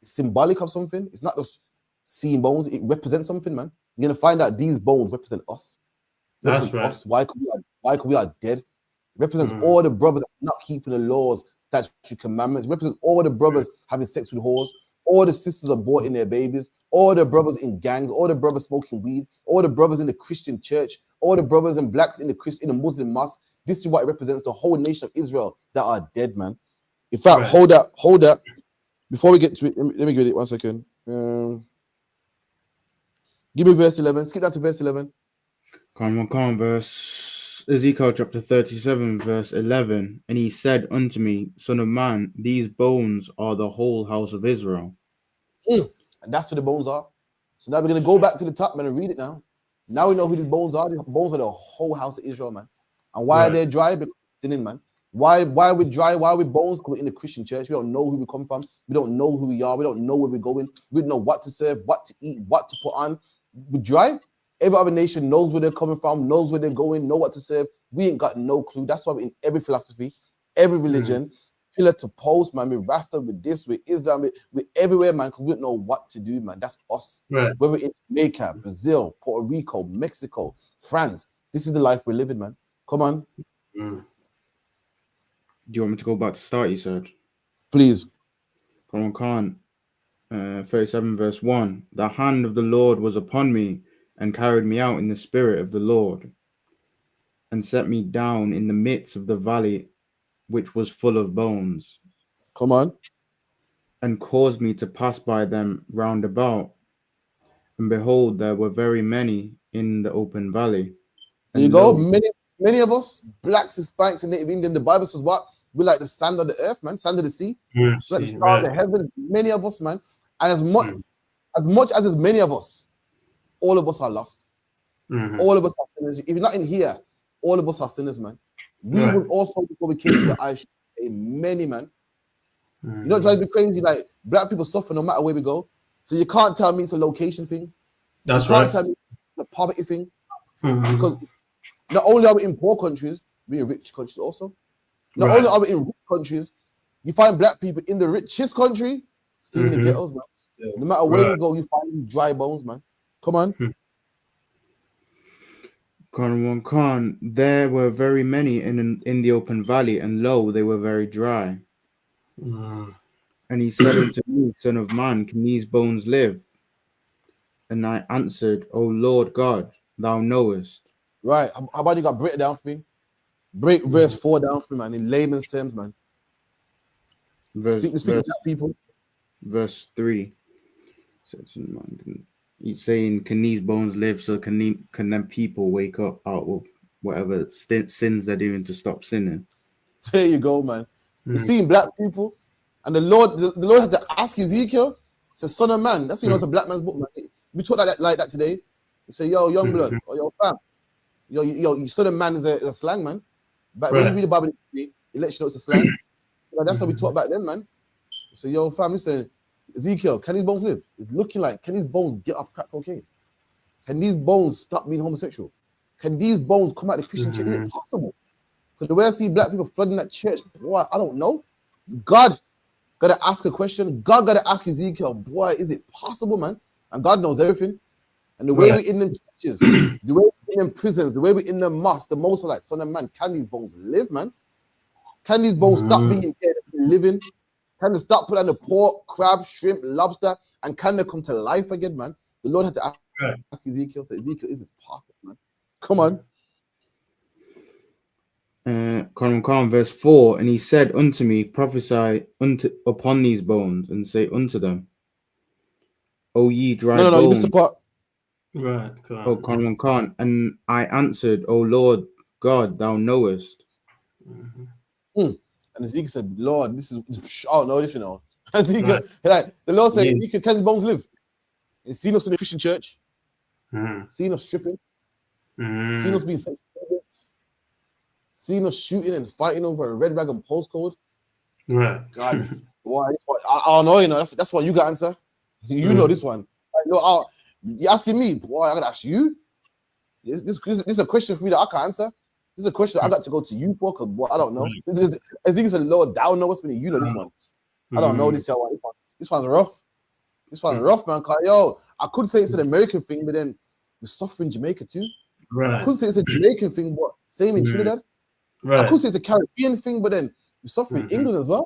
[SPEAKER 17] symbolic of something. It's not just seeing bones. It represents something, man. You're gonna find out these bones represent us.
[SPEAKER 9] That's right.
[SPEAKER 17] Us. Why we are dead. It represents all the brothers not keeping the laws, statutes, commandments. It represents all the brothers having sex with whores. All the sisters are aborting their babies. All the brothers in gangs. All the brothers smoking weed. All the brothers in the Christian church. All the brothers and blacks in the Muslim mosque. This is what it represents, the whole nation of Israel that are dead, man. In fact, hold that. Before we get to it, let me get it 1 second. Give me verse 11. Skip that to verse 11.
[SPEAKER 14] Come on, verse Ezekiel chapter 37, verse 11. And he said unto me, Son of man, these bones are the whole house of Israel.
[SPEAKER 17] And that's who the bones are. So now we're going to go back to the top, man, and read it now. Now we know who these bones are. The bones are the whole house of Israel, man. And why are they dry? Because sinning, man. Why are we dry? Why are we bones? Because we're in the Christian church. We don't know who we come from. We don't know who we are. We don't know where we're going. We don't know what to serve, what to eat, what to put on. We're dry. Every other nation knows where they're coming from, knows where they're going, know what to serve. We ain't got no clue. That's why we're in every philosophy, every religion, pillar to post, man. We're Rasta, with this, with Islam, we're everywhere, man, because we don't know what to do, man. That's us.
[SPEAKER 9] Right.
[SPEAKER 17] Whether in Jamaica, Brazil, Puerto Rico, Mexico, France, this is the life we're living, man. Come on.
[SPEAKER 14] Do you want me to go back to start, you said?
[SPEAKER 17] Please.
[SPEAKER 14] Come on, Khan. 37 verse 1. The hand of the Lord was upon me and carried me out in the spirit of the Lord and set me down in the midst of the valley which was full of bones.
[SPEAKER 17] Come on.
[SPEAKER 14] And caused me to pass by them round about. And behold, there were very many in the open valley.
[SPEAKER 17] There you go. Many of us, blacks, Hispanics, and Native Indian, the Bible says what? We're like the sand of the earth, man, sand of the sea. Like the stars of the heavens. Many of us, man. And as much as there's many of us, all of us are lost. All of us are sinners. If you're not in here, all of us are sinners, man. We were also, before we came to the ISUPK, many, man. You know, it drives me crazy. Like, black people suffer no matter where we go. So you can't tell me it's a location thing.
[SPEAKER 9] That's
[SPEAKER 17] you can't
[SPEAKER 9] right.
[SPEAKER 17] tell me it's a poverty thing. Because not only are we in poor countries, we're in rich countries also. Not only are we in rich countries, you find black people in the richest country still in the ghettos, man. No matter where you go, you find dry bones, man. Come on.
[SPEAKER 14] Khan, there were very many in the open valley, and lo, they were very dry. And he said unto me, Son of man, can these bones live? And I answered, O Lord God, thou knowest.
[SPEAKER 17] Right. How about you got break it down for me? Break verse 4 down for me, man, in layman's terms, man. Speak to people.
[SPEAKER 14] Verse 3. He's saying, can these bones live? So can them people wake up out of whatever sins they're doing to stop sinning?
[SPEAKER 17] There you go, man. You're seeing black people, and the Lord had to ask Ezekiel, says, Son of man, that's it's a black man's book, man. We talk like that today. You say, yo, young blood, or yo, fam, yo, son of man is a slang, man. But when you read the Bible, it lets you know it's a slang. That's how we talk back then, man. So, yo, fam, listen, Ezekiel, can these bones live? It's looking like, can these bones get off crack cocaine? Can these bones stop being homosexual? Can these bones come out of the Christian church? Is it possible? Because the way I see black people flooding that church, boy, I don't know. God gotta ask a question. God gotta ask Ezekiel, boy, is it possible, man? And God knows everything. And the way we're in them churches, the way we're in them prisons, the way we're in them mosques, the most like, son of man, can these bones live, man? Can these bones stop being dead and living? Can they stop putting on the pork, crab, shrimp, lobster, and can they come to life again, man? The Lord had to ask Ezekiel, so Ezekiel, is it possible, man? Come on.
[SPEAKER 14] Khan, verse 4, and he said unto me, prophesy upon these bones, and say unto them, O ye dry bones.
[SPEAKER 17] No, you missed the part.
[SPEAKER 9] Right,
[SPEAKER 14] O Khan, and I answered, O Lord God, thou knowest.
[SPEAKER 17] And Ezekiel said, Lord, this is, I don't know this, you know. Ezekiel, like, the Lord said, Ezekiel, can bones live? And seen us in the Christian church, seen us stripping, seen us being sexual targets, seen us shooting and fighting over a red wagon postcode.
[SPEAKER 9] Right.
[SPEAKER 17] God, boy, I don't know, you know, that's what you got answer. You know this one. You're asking me, boy, I gotta ask you. This is a question for me that I can't answer. This is a question I got to go to you for, because I don't know. Ezekiel said, Lord, thou knowest me. You know this one. I don't know this one. This one's rough. This one's rough, man. Yo, I could say it's an American thing, but then we're suffering Jamaica too.
[SPEAKER 9] Right.
[SPEAKER 17] I could say it's a Jamaican thing, but same in Trinidad.
[SPEAKER 9] Right.
[SPEAKER 17] I could say it's a Caribbean thing, but then we're suffering England as well.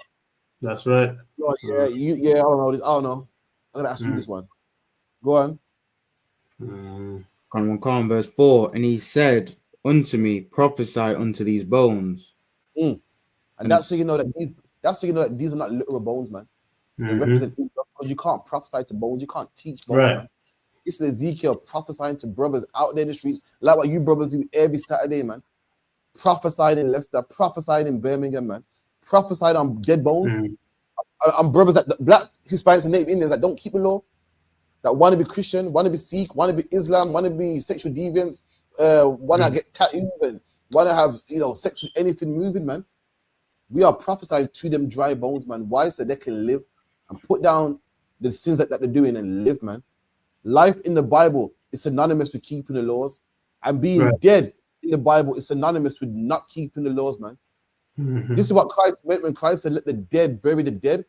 [SPEAKER 9] That's right.
[SPEAKER 17] Lord, I don't know this. I don't know. I'm gonna ask you this one. Go on.
[SPEAKER 14] Khan, verse 4, and he said unto me, prophesy unto these bones.
[SPEAKER 17] And that's so you know that these are not literal bones, man. They represent, because you can't prophesy to bones, you can't teach bones, man. This is Ezekiel prophesying to brothers out there in the streets, like what you brothers do every Saturday, man. Prophesying in Leicester, prophesying in Birmingham, man. Prophesying on dead bones. On brothers that black Hispanics and Native Indians that don't keep the law, that want to be Christian, want to be Sikh, want to be Islam, want to be sexual deviants, want to get tattoos and want to have, you know, sex with anything moving, man. We are prophesying to them dry bones, man. Why? So they can live and put down the sins that they're doing and live, man. Life in the Bible is synonymous with keeping the laws, and being dead in the Bible is synonymous with not keeping the laws, man. This is what Christ meant when Christ said, let the dead bury the dead.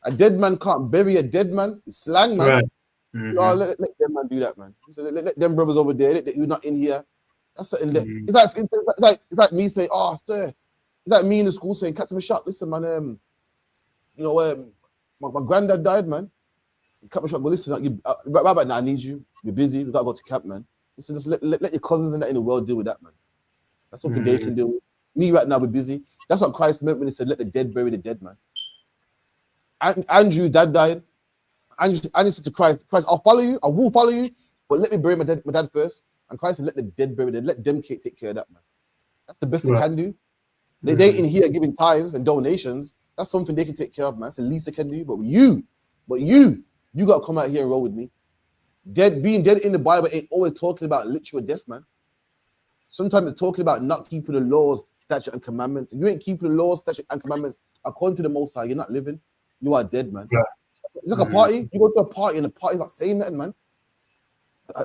[SPEAKER 17] A dead man can't bury a dead man. It's slang, man. Let them man do that, man. So let them brothers over there, you're not in here. That's something that, it's like me saying, oh, sir. It's like me in the school saying, Captain Mashak, listen, man, my granddad died, man. Captain Mashak, go listen, right about now, I need you. You're busy, we gotta go to camp, man. Listen, just let your cousins and that in the world deal with that, man. That's something they can do. Me right now, we're busy. That's what Christ meant when he said, let the dead bury the dead, man. Andrew's dad died. Andrew said to Christ, I'll follow you, I will follow you, but let me bury my dad first. And Christ said, let the dead bury the dead. Let them take care of that, man. That's the best they can do. They ain't in here giving tithes and donations. That's something they can take care of, man. That's the least they can do. But you got to come out here and roll with me. Being dead in the Bible ain't always talking about literal death, man. Sometimes it's talking about not keeping the laws, statutes, and commandments. If you ain't keeping the laws, statutes, and commandments according to the Most High, you're not living. You are dead, man. It's like a party. You go to a party and the party's not saying nothing, man.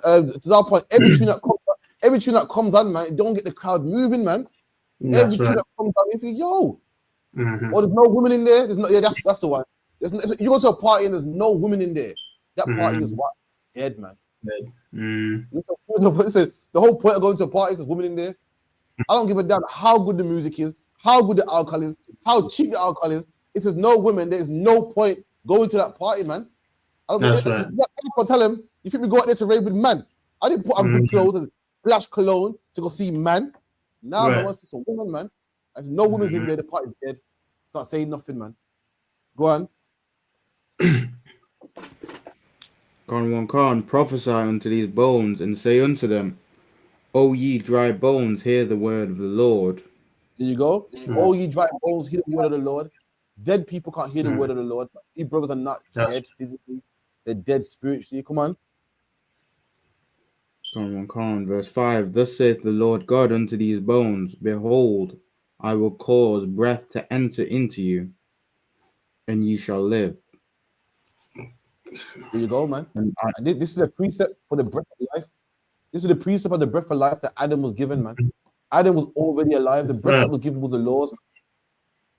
[SPEAKER 17] To our point, every tune that comes on, man, it don't get the crowd moving, man. Every tune that comes on, you think, yo, there's no women in there. There's no, that's the one. You go to a party and there's no women in there. That party is what? Dead, man.
[SPEAKER 9] Dead.
[SPEAKER 17] Listen, the whole point of going to a party is there's women in there. I don't give a damn how good the music is, how good the alcohol is, how cheap the alcohol is. If there's no women, there's no point going to that party, man.
[SPEAKER 9] That's right.
[SPEAKER 17] I tell him, you think we go out there to rave with man? I didn't put on good clothes and splash cologne to go see man. Now I want to see some women, man. And there's no women's in there, the party's dead. It's not saying nothing, man. Go on.
[SPEAKER 14] Khan, prophesy unto these bones, and say unto them, O ye dry bones, hear the word of the Lord.
[SPEAKER 17] There you go. O ye dry bones, hear the word of the Lord. Dead people can't hear the word of the Lord. These brothers are not dead physically. They're dead spiritually. Come on.
[SPEAKER 14] Khan, verse 5. Thus saith the Lord God unto these bones, behold, I will cause breath to enter into you, and ye shall live.
[SPEAKER 17] There you go, man. And this is a precept for the breath of life. This is the precept of the breath of life that Adam was given, man. Adam was already alive. The breath that was given was the laws.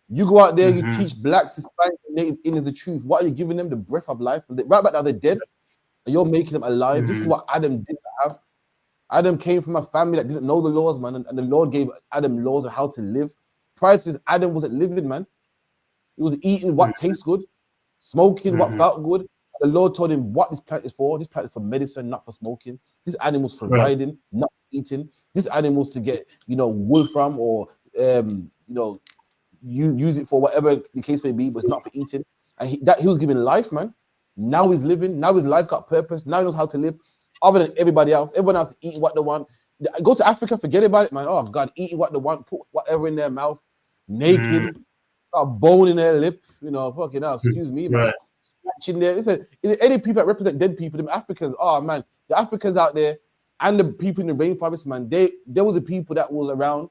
[SPEAKER 17] You go out there, you teach blacks, Hispanics, Native Indians the truth. What are you giving them? The breath of life. Right back now, they're dead, and you're making them alive. This is what Adam did have. Adam came from a family that didn't know the laws, man, and the Lord gave Adam laws on how to live. Prior to this, Adam wasn't living, man. He was eating what tastes good, smoking what felt good. The Lord told him what this plant is for. This plant is for medicine, not for smoking. This animal's for riding, not eating. This animal's to get, wool from, or you use it for whatever the case may be, but it's not for eating. And he was given life, man. Now he's living. Now his life got purpose. Now he knows how to live. Other than everybody else, everyone else eating what they want. Go to Africa, forget about it, man. Oh God, eating what they want, put whatever in their mouth, naked, got a bone in their lip. Fucking hell. Excuse me, man. Scratching there. Is there any people that represent dead people? Them Africans. Oh man, the Africans out there and the people in the rainforest, man. There was a people that was around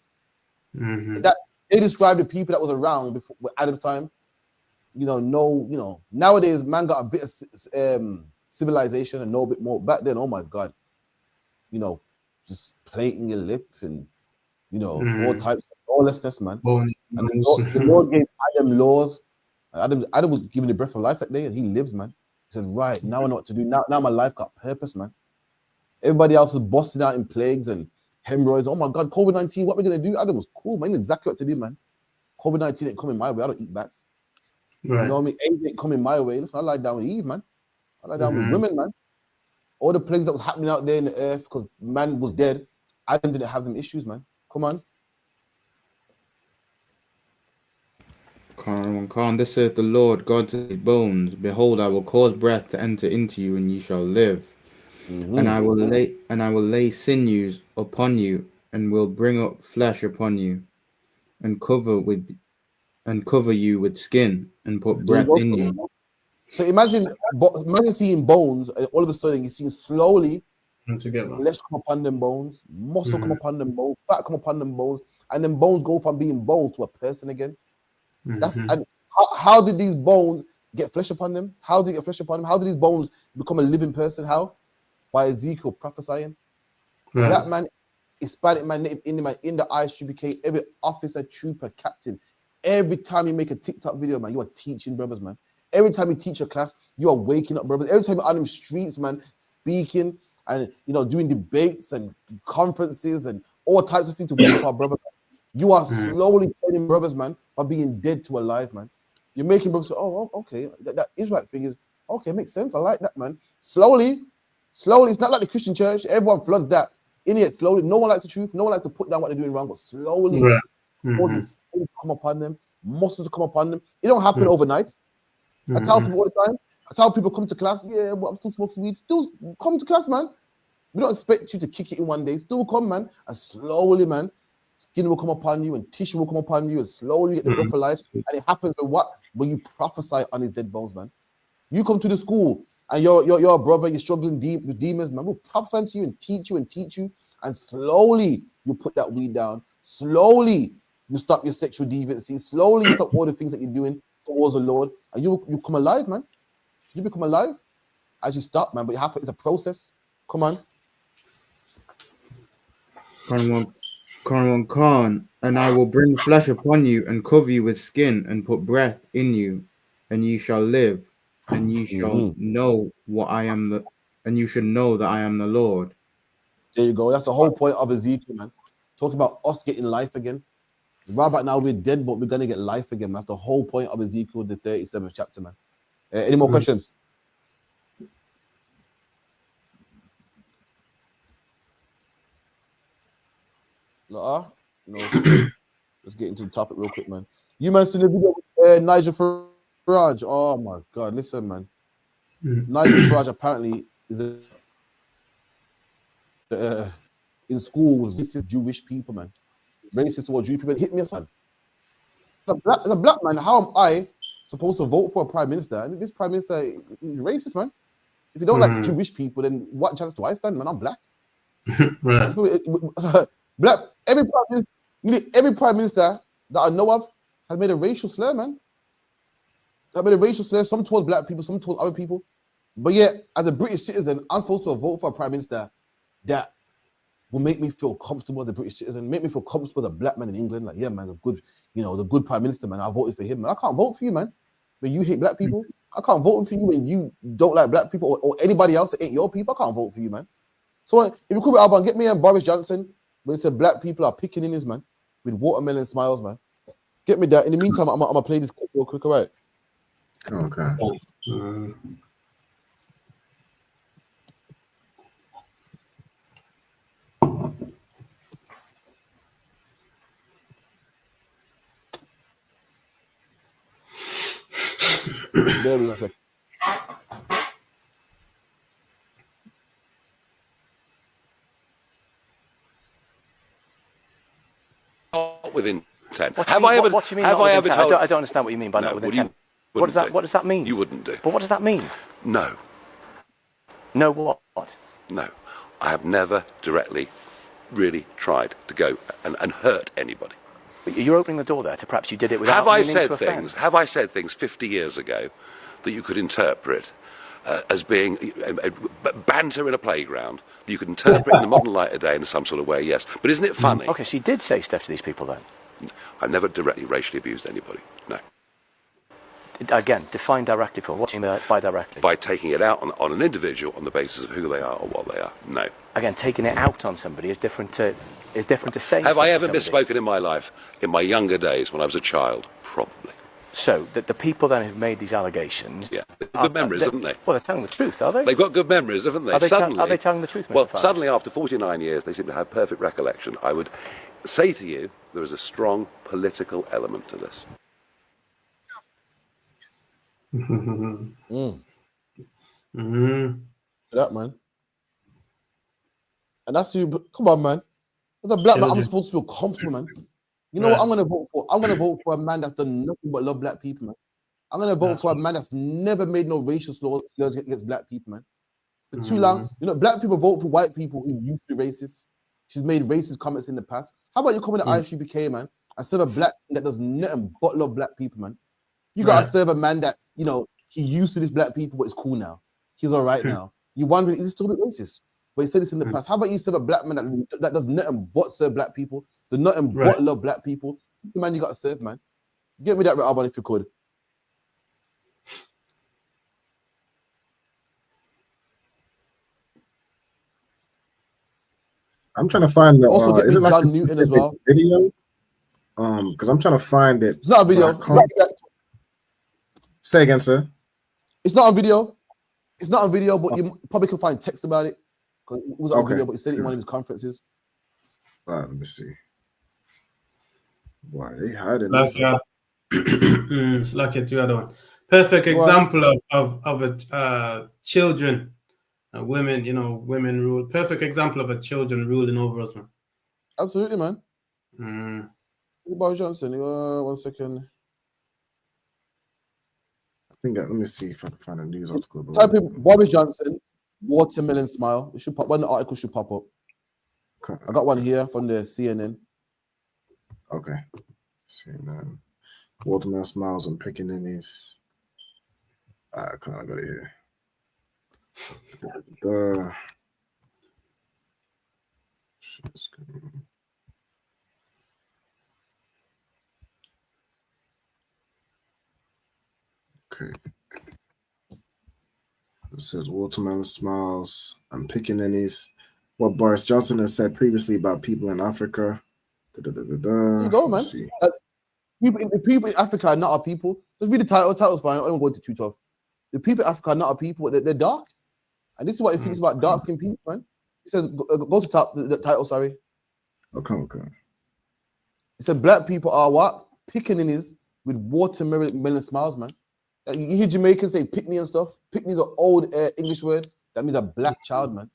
[SPEAKER 17] that. They described the people that was around before Adam's time. Nowadays, man got a bit of civilization and know a bit more. Back then, oh my God, just plating your lip and, all types of lawlessness, man. And the Lord gave Adam laws. Adam was given the breath of life that day, and he lives, man. He said, right, now I know what to do. Now my life got purpose, man. Everybody else is busting out in plagues and hemorrhoids. Oh my God, COVID-19, what we're gonna do? Adam was cool, man. He knew exactly what to do, man. COVID-19 ain't coming my way. I don't eat bats.
[SPEAKER 9] Right.
[SPEAKER 17] You know what I mean? AIDS ain't coming my way. Listen, I lie down with Eve, man. I lie down with women, man. All the plagues that was happening out there in the earth because man was dead, Adam didn't have them issues, man. Come on.
[SPEAKER 14] Khan, this saith the Lord God to his bones, behold, I will cause breath to enter into you, and ye shall live. And I will lay sinews upon you, and will bring up flesh upon you, and cover you with skin, and put breath in you.
[SPEAKER 17] So imagine seeing bones, and all of a sudden you see slowly flesh come upon them bones, muscle come upon them bones, fat come upon them bones, and then bones go from being bones to a person again. And how did these bones get flesh upon them? How did they get flesh upon them? How did these bones become a living person? How? By Ezekiel prophesying.
[SPEAKER 9] Right.
[SPEAKER 17] That man, Hispanic man, Native Indian man, in the ISUPK, every officer, trooper, captain, every time you make a TikTok video, man, you are teaching brothers, man. Every time you teach a class, you are waking up brothers. Every time you're on them streets, man, speaking and doing debates and conferences and all types of things to wake up our brothers. You are slowly turning brothers, man, by being dead to alive, man. You're making brothers say, oh, okay, that Israelite thing is okay, makes sense. I like that, man. Slowly, it's not like the Christian church. Everyone floods that. In it, slowly. No one likes the truth. No one likes to put down what they're doing wrong, but slowly, forces come upon them, Muslims come upon them. It don't happen overnight. I tell people all the time. I tell people come to class. Yeah, but I'm still smoking weed. Still come to class, man. We don't expect you to kick it in one day. Still come, man, and slowly, man. Skin will come upon you and tissue will come upon you and slowly get the breath of life. And it happens when you prophesy on his dead bones, man. You come to the school and you're a brother, you're struggling with demons, man. We'll prophesy to you and teach you. And slowly you put that weed down. Slowly you stop your sexual deviancy. Slowly you stop all the things that you're doing towards the Lord. And you come alive, man. You become alive as you stop, man. But it happens, it's a process. Come on.
[SPEAKER 14] Khan, and I will bring flesh upon you and cover you with skin and put breath in you, and ye shall live, and ye shall know and you should know that I am the Lord.
[SPEAKER 17] There you go. That's the whole point of Ezekiel, man. Talking about us getting life again. Right about now we're dead, but we're gonna get life again. That's the whole point of Ezekiel, the 37th chapter, man. Any more questions? No. Let's get into the topic real quick, man. You mentioned the video with Nigel Farage. Oh my God, listen, man. Nigel Farage apparently is in school with racist Jewish people, man. Racist towards Jewish people. Hit me, son. As a black man, how am I supposed to vote for a prime minister? And this prime minister is racist, man. If you don't like Jewish people, then what chance do I stand, man? I'm black. Black. Every prime minister that I know of has made a racial slur, man. Some towards black people, some towards other people. But yet, as a British citizen, I'm supposed to vote for a prime minister that will make me feel comfortable as a British citizen, make me feel comfortable as a black man in England. Like, yeah, man, the good prime minister, man. I voted for him, man. I can't vote for you, man. When you hate black people, I can't vote for you when you don't like black people or anybody else that ain't your people. I can't vote for you, man. So if you could be Alban, get me and Boris Johnson when he said black people are picking in his man with watermelon smiles, man. Get me that. In the meantime, I'm gonna play this clip real quick, all right?
[SPEAKER 12] Okay.
[SPEAKER 17] There we go.
[SPEAKER 18] With intent.
[SPEAKER 19] What
[SPEAKER 18] Have
[SPEAKER 19] do you
[SPEAKER 18] I
[SPEAKER 19] mean-
[SPEAKER 18] ever?
[SPEAKER 19] what do you mean
[SPEAKER 18] Have
[SPEAKER 19] not
[SPEAKER 18] I
[SPEAKER 19] with
[SPEAKER 18] ever
[SPEAKER 19] intent?
[SPEAKER 18] told?
[SPEAKER 19] I don't understand what you mean by not with
[SPEAKER 18] well,
[SPEAKER 19] intent.
[SPEAKER 18] you
[SPEAKER 19] What does
[SPEAKER 18] wouldn't
[SPEAKER 19] that
[SPEAKER 18] do.
[SPEAKER 19] mean?
[SPEAKER 18] You wouldn't do.
[SPEAKER 19] But what does that mean?
[SPEAKER 18] No.
[SPEAKER 19] No what?
[SPEAKER 18] No. I have never directly really tried to go and hurt anybody.
[SPEAKER 19] But you're opening the door there to perhaps you did it without
[SPEAKER 18] Have I
[SPEAKER 19] meaning
[SPEAKER 18] said
[SPEAKER 19] to offend.
[SPEAKER 18] things? Have I said things 50 years ago that you could interpret as being banter in a playground? That you could interpret in the modern light today in some sort of way? Yes. But isn't it funny?
[SPEAKER 19] Okay, so you did say stuff to these people then.
[SPEAKER 18] I've never directly racially abused anybody. No.
[SPEAKER 19] Again, define directly for what do you mean by directly?
[SPEAKER 18] By taking it out on an individual on the basis of who they are or what they are. No.
[SPEAKER 19] Again, taking it out on somebody is different to saying.
[SPEAKER 18] Have
[SPEAKER 19] stuff
[SPEAKER 18] I
[SPEAKER 19] to
[SPEAKER 18] ever
[SPEAKER 19] somebody.
[SPEAKER 18] misspoken in my life? In my younger days when I was a child? Probably.
[SPEAKER 19] So the people then who've made these allegations,
[SPEAKER 18] yeah, good memories, haven't they?
[SPEAKER 19] Well, they're telling the truth, are they?
[SPEAKER 18] They've got good memories, haven't they?
[SPEAKER 19] Are they,
[SPEAKER 18] suddenly,
[SPEAKER 19] are they telling the truth, Mr.
[SPEAKER 18] Well,
[SPEAKER 19] Farage?
[SPEAKER 18] suddenly after 49 years, they seem to have perfect recollection. I would say to you, there is a strong political element to this.
[SPEAKER 17] That man. And that's you. Come on, man. As a black man, I'm supposed to feel comfortable, man. You know what I'm gonna vote for? I'm gonna vote for a man that's done nothing but love black people, man. I'm gonna vote for a man that's never made no racial slurs against black people, man. For too long, you know, black people vote for white people who used to be racist. She's made racist comments in the past. How about you come in the ISUPK, man, and serve a black that does nothing but love black people, man? You gotta serve a man that, you know, he used to this black people, but it's cool now. He's all right now. You wondering, is he still a bit racist? But he said this in the past. How about you serve a black man that does nothing but serve black people, does nothing but love black people? He's the man you gotta serve, man. Get me that Alban if you could.
[SPEAKER 12] I'm trying to find the.
[SPEAKER 17] Also, get
[SPEAKER 12] is
[SPEAKER 17] me
[SPEAKER 12] it like
[SPEAKER 17] John
[SPEAKER 12] a
[SPEAKER 17] Newton as well.
[SPEAKER 12] video? Because I'm trying to find it.
[SPEAKER 17] It's not a video.
[SPEAKER 12] Say again, sir.
[SPEAKER 17] It's not on video. It's not on video, but you probably can find text about it. Because it was on video, but he said it in one of his conferences.
[SPEAKER 12] Let me see. Why they hiding?
[SPEAKER 9] It's like the other one. Perfect example of a children, women. You know, women rule. Perfect example of a children ruling over us, man.
[SPEAKER 17] Absolutely, man. Boris Johnson. 1 second.
[SPEAKER 12] I think let me see if I can find a news article.
[SPEAKER 17] Type in Boris Johnson, watermelon smile. It should pop. One article should pop up. Okay. I got one here from the CNN.
[SPEAKER 12] Okay. CNN. Watermelon smiles and pickaninnies. I got it here. Okay. It says watermelon smiles and pickaninnies. What Boris Johnson has said previously about people in Africa. There
[SPEAKER 17] you go, man. People in Africa are not our people. Just read the title. Title's fine. I don't go into too tough. The people in Africa are not our people. They're dark. And this is what he thinks about dark-skinned people, man. He says, go to top, the title, sorry.
[SPEAKER 12] Okay.
[SPEAKER 17] He said, black people are what? Pickaninnies with watermelon smiles, man. Like, you hear Jamaicans say pickney and stuff. Pickney is an old English word. That means a black child, man.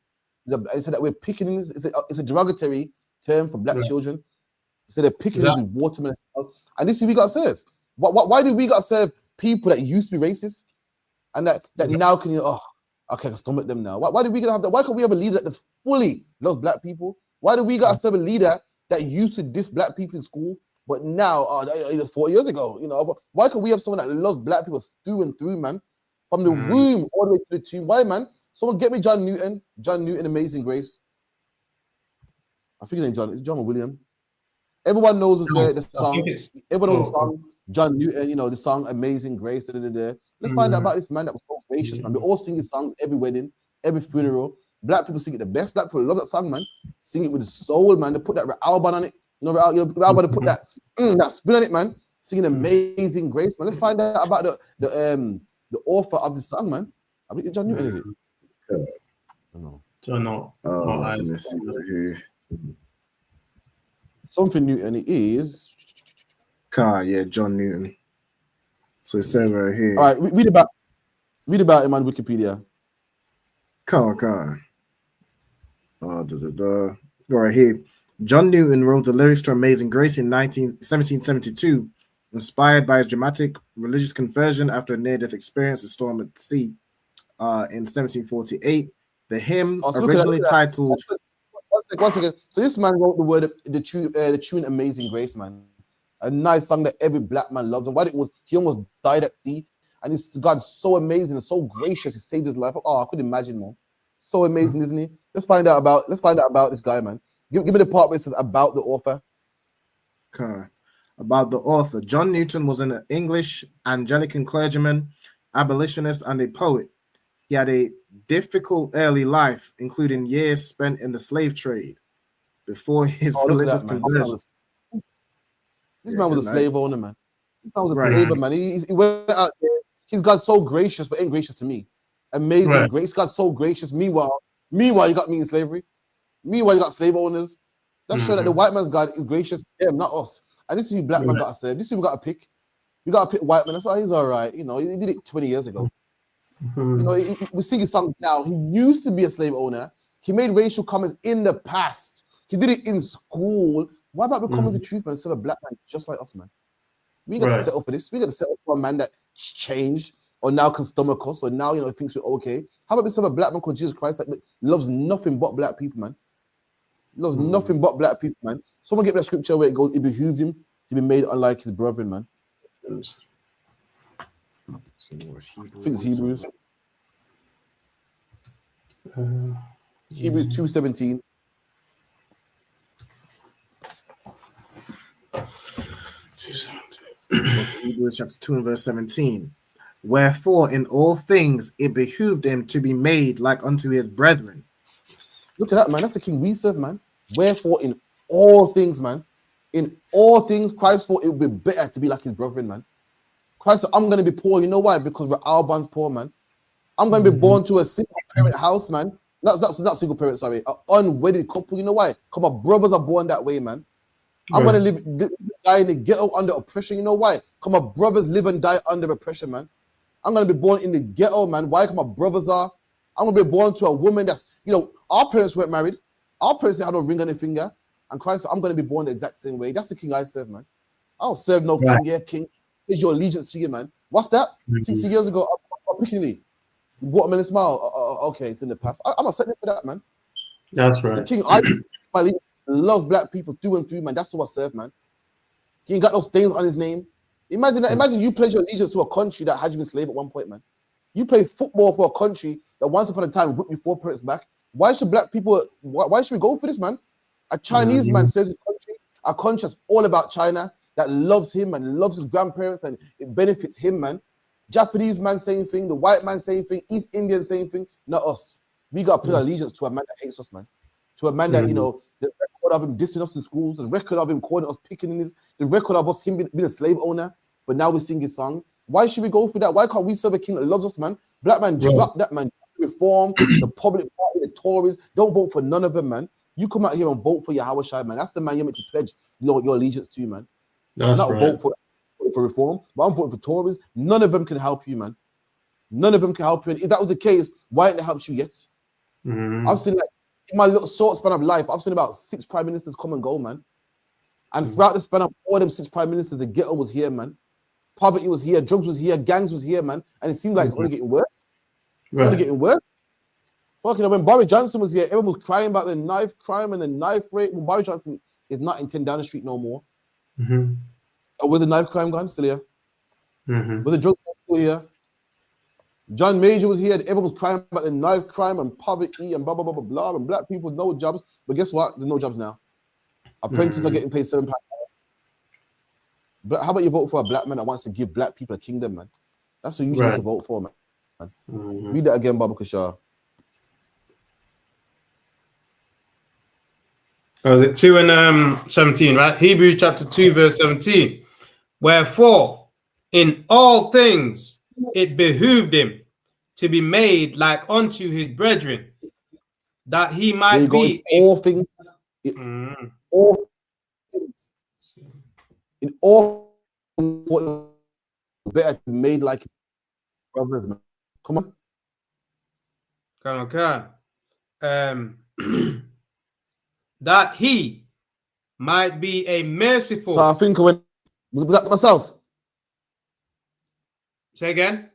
[SPEAKER 17] He said that we're pickaninnies. It's a derogatory term for black children. He said they're pickaninnies with watermelon smiles. And this is who we got to serve. Why do we got to serve people that used to be racist? And that now can, okay, I can stomach them now. Why do we got to have that? Why can't we have a leader that fully loves black people? Why do we got to serve a leader that used to diss black people in school, but now, 4 years ago, you know, why can't we have someone that loves black people through and through, man? From the womb all the way to the tomb. Why, man? Someone get me John Newton, Amazing Grace. I think his name's John. It's John or William. Everyone knows the song. Everyone knows the song. John Newton, you know, the song Amazing Grace. Let's find out about this man that was so gracious, man. We all sing his songs every wedding, every funeral. Black people sing it the best. Black people love that song, man. Sing it with the soul, man. They put that album on it. You know, album, they put that spin on it, man. Singing Amazing Grace, man. Let's find out about the author of the song, man. I mean, John Newton, is it?
[SPEAKER 9] John, no.
[SPEAKER 12] Let's see right here.
[SPEAKER 17] Something Newton it is.
[SPEAKER 12] Yeah, John Newton. So it says right here.
[SPEAKER 17] All right, read about him on Wikipedia.
[SPEAKER 12] Right here. John Newton wrote the lyrics to Amazing Grace in 1772, inspired by his dramatic religious conversion after a near-death experience, a storm at sea. In 1748, the hymn originally titled.
[SPEAKER 17] One second. So this man wrote the tune "Amazing Grace," man. A nice song that every black man loves. And what it was, he almost died at sea, and God's so amazing and so gracious. He saved his life. Oh, I couldn't imagine more. So amazing, isn't he? Let's find out about this guy, man. Give me the part where it says about the author.
[SPEAKER 12] About the author. John Newton was an English Anglican clergyman, abolitionist, and a poet. He had a difficult early life, including years spent in the slave trade before his religious conversion.
[SPEAKER 17] This man was a slave owner, man. This man was a slave, man. He went out there. He's God so gracious, but ain't gracious to me. Amazing grace. God so gracious. Meanwhile, you got me in slavery. Meanwhile, you got slave owners. That's sure that the white man's God is gracious to them, not us. And this is who black man got to serve. This is who we got to pick. We got to pick white man. That's why he's all right. You know, he did it 20 years ago. You know, we sing his songs now. He used to be a slave owner. He made racial comments in the past. He did it in school. Why about becoming the truth, man, instead of a black man just like us, man? We got to set up for this. We got to set up for a man that changed or now can stomach us or now, you know, thinks we're okay. How about instead of a black man called Jesus Christ that loves nothing but black people, man? Loves nothing but black people, man. Someone get that scripture where it goes, it behooved him to be made unlike his brethren, man. I think it's Hebrews. Hebrews 2:17.
[SPEAKER 12] Hebrews chapter 2 and verse 17. Wherefore in all things it behooved him to be made like unto his brethren.
[SPEAKER 17] Look at that, man. That's the king we serve, man. Wherefore in all things, man. In all things, Christ thought it would be better to be like his brethren, man. Christ said, I'm going to be poor. You know why? Because we're Albans poor, man. I'm going to be born to a single parent house, man. Not single parent, sorry. An unwedded couple. You know why? Because my brothers are born that way, man. I'm going to die in the ghetto under oppression. You know why? Because my brothers live and die under oppression, man. I'm going to be born in the ghetto, man. Why? Because my brothers are. I'm going to be born to a woman that's, you know, our parents weren't married. Our parents had no ring on their finger. And Christ said, I'm going to be born the exact same way. That's the king I serve, man. I don't serve no king. Yeah, king. Is your allegiance to you, man? What's that? 60 years ago, I'm picking it. Watermelon smile. Okay, it's in the past. I'm accepting for that, man.
[SPEAKER 9] That's right.
[SPEAKER 17] The king I loves black people through and through, man. That's who I serve, man. He ain't got no stains on his name. Imagine that. Imagine you pledge your allegiance to a country that had you enslaved at one point, man. You play football for a country that once upon a time whipped you 4 parents back. Why should black people? Why should we go for this, man? A Chinese man serves his country. A country that's all about China, that loves him and loves his grandparents and it benefits him, man. Japanese man, same thing. The white man, same thing. East Indian, same thing. Not us. We got to put allegiance to a man that hates us, man. To a man that, you know, the record of him dissing us in schools, the record of him calling us pickaninnies, the record of us him being a slave owner, but now we sing his song. Why should we go for that? Why can't we serve a king that loves us, man? Black man, drop that, man. Reform, the public party, the Tories. Don't vote for none of them, man. You come out here and vote for your Hawashai, man. That's the man you're meant to pledge your allegiance to, man.
[SPEAKER 9] That's
[SPEAKER 17] not
[SPEAKER 9] right.
[SPEAKER 17] vote for reform, but I'm voting for Tories. None of them can help you, man. None of them can help you. And if that was the case, why didn't they help you yet? I've seen, like, in my little short span of life, I've seen about 6 prime ministers come and go, man. And throughout the span of all them 6 prime ministers, the ghetto was here, man. Poverty was here, drugs was here, gangs was here, man. And it seemed like it's only getting worse. It's only getting worse. Fucking, when Boris Johnson was here, everyone was crying about the knife crime and the knife rape. Well, Boris Johnson is not in 10 Downing Street no more. Or with the knife crime gone, still here. With the drugs still here. John Major was here. Everyone was crying about the knife crime and poverty and blah, blah, blah, blah, blah. And black people, no jobs. But guess what? There's no jobs now. Apprentices are getting paid £7. But how about you vote for a black man that wants to give black people a kingdom, man? That's what you should need to vote for, man. Read that again, Baba Kashar.
[SPEAKER 9] Was it 2 and 17, right? Hebrews chapter 2, verse 17. Wherefore, in all things it behooved him to be made like unto his brethren, that he might be
[SPEAKER 17] all things. All things. In all things, better to be made like brothers, man. Come on.
[SPEAKER 9] That he might be a merciful.
[SPEAKER 17] So I think when was that myself?
[SPEAKER 9] Say again.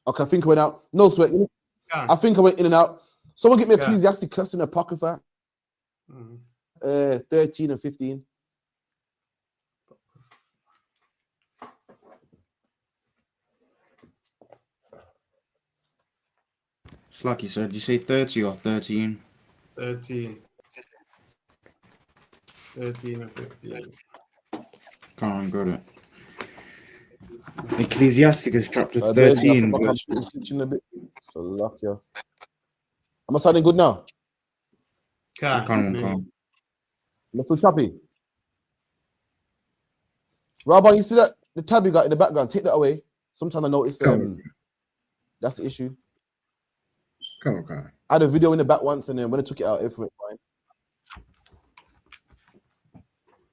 [SPEAKER 17] Okay, I think I went out. No sweat. I think I went in and out. Someone get me Ecclesiasticus and Apocrypha. 13 and 15.
[SPEAKER 14] It's like you said, you say 30 or 13?
[SPEAKER 9] 13. 13 and 15.
[SPEAKER 14] Can't got it. Ecclesiasticus chapter 13.
[SPEAKER 17] So luck, yeah. Am I sounding good now?
[SPEAKER 14] Come.
[SPEAKER 17] Look so choppy. Rabbi, you see that the tab you got in the background? Take that away. Sometimes I notice that's the issue.
[SPEAKER 12] Come on.
[SPEAKER 17] I had a video in the back once, and then when I took it out, everything went fine.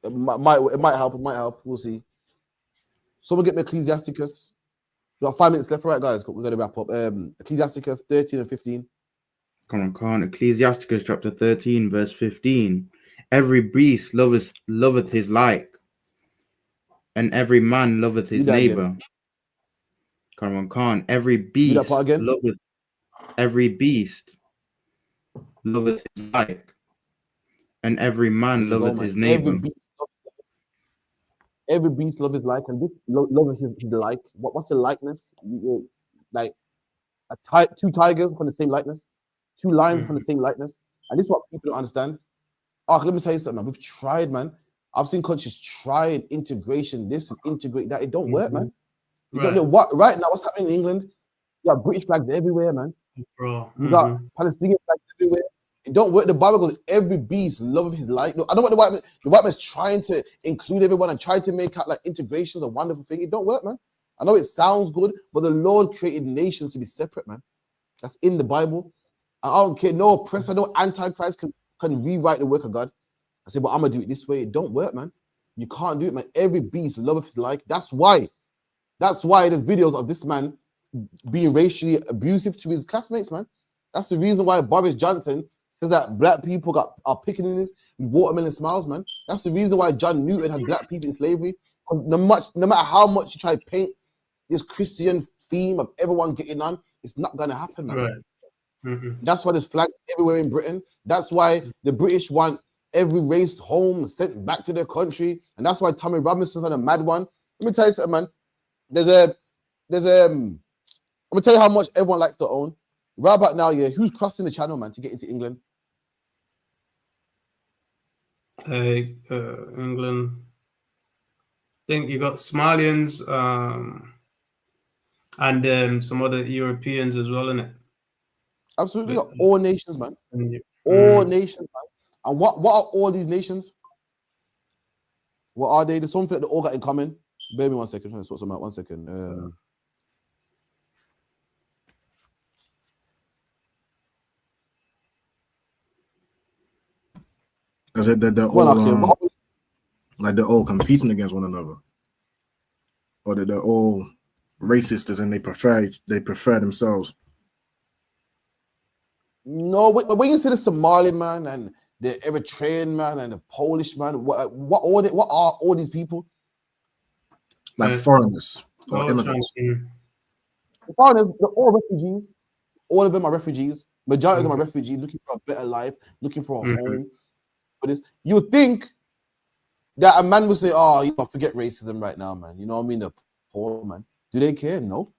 [SPEAKER 17] It might help. It might help. We'll see. Someone get me Ecclesiasticus. We got 5 minutes left, right, guys? We're going to wrap up. Ecclesiasticus 13 and 15.
[SPEAKER 14] Come on. Ecclesiasticus chapter 13, verse 15. Every beast loveth his like, and every man loveth his neighbor. Come on. Every beast loveth his like, and every man loveth his neighbor.
[SPEAKER 17] Every beast love his like, and this love his like. What's the likeness? Like two tigers from the same likeness, 2 lions from the same likeness, and this is what people don't understand. Let me tell you something, man. We've tried, man. I've seen countries try integration, this and integrate that. It don't work, man. You don't know what right now. What's happening in England? You got British flags everywhere, man.
[SPEAKER 9] Bro,
[SPEAKER 17] you got Palestinian flags everywhere. It don't work. The Bible goes, every beast loveth his like. No, I don't want the white man's trying to include everyone and try to make out like integration is a wonderful thing. It don't work, man. I know it sounds good, but the Lord created nations to be separate, man. That's in the Bible. I don't care. No oppressor, no antichrist can rewrite the work of God. I say, but I'm gonna do it this way. It don't work, man. You can't do it, man. Every beast loveth his like. That's why there's videos of this man being racially abusive to his classmates, man. That's the reason why Boris Johnson says that black people are picking in this with watermelon smiles, man. That's the reason why John Newton had black people in slavery. No matter how much you try to paint this Christian theme of everyone getting on, it's not gonna happen, man. That's why there's flags everywhere in Britain. That's why the British want every race home, sent back to their country, and that's why Tommy Robinson's on a mad one. Let me tell you something, man. I'm gonna tell you how much everyone likes to own. Right about now, who's crossing the channel, man, to get into England?
[SPEAKER 9] England. I think you got Somalians and some other Europeans as well, innit?
[SPEAKER 17] Absolutely, all nations, man. All nations, man. And what are all these nations? What are they? There's something that they all got in common. Bear me 1 second. I'm trying to sort something out. 1 second.
[SPEAKER 12] I said that they're all like they're all competing against one another, or that they're all racist and they prefer themselves.
[SPEAKER 17] No, but when you see the Somali man and the Eritrean man and the Polish man, what are all these people?
[SPEAKER 12] Like foreigners or immigrants.
[SPEAKER 17] The foreigners, they're all refugees. All of them are refugees. Majority of them are refugees looking for a better life, looking for a home. But you would think that a man would say, "Oh, you forget racism right now, man. You know what I mean? The poor man. Do they care? No.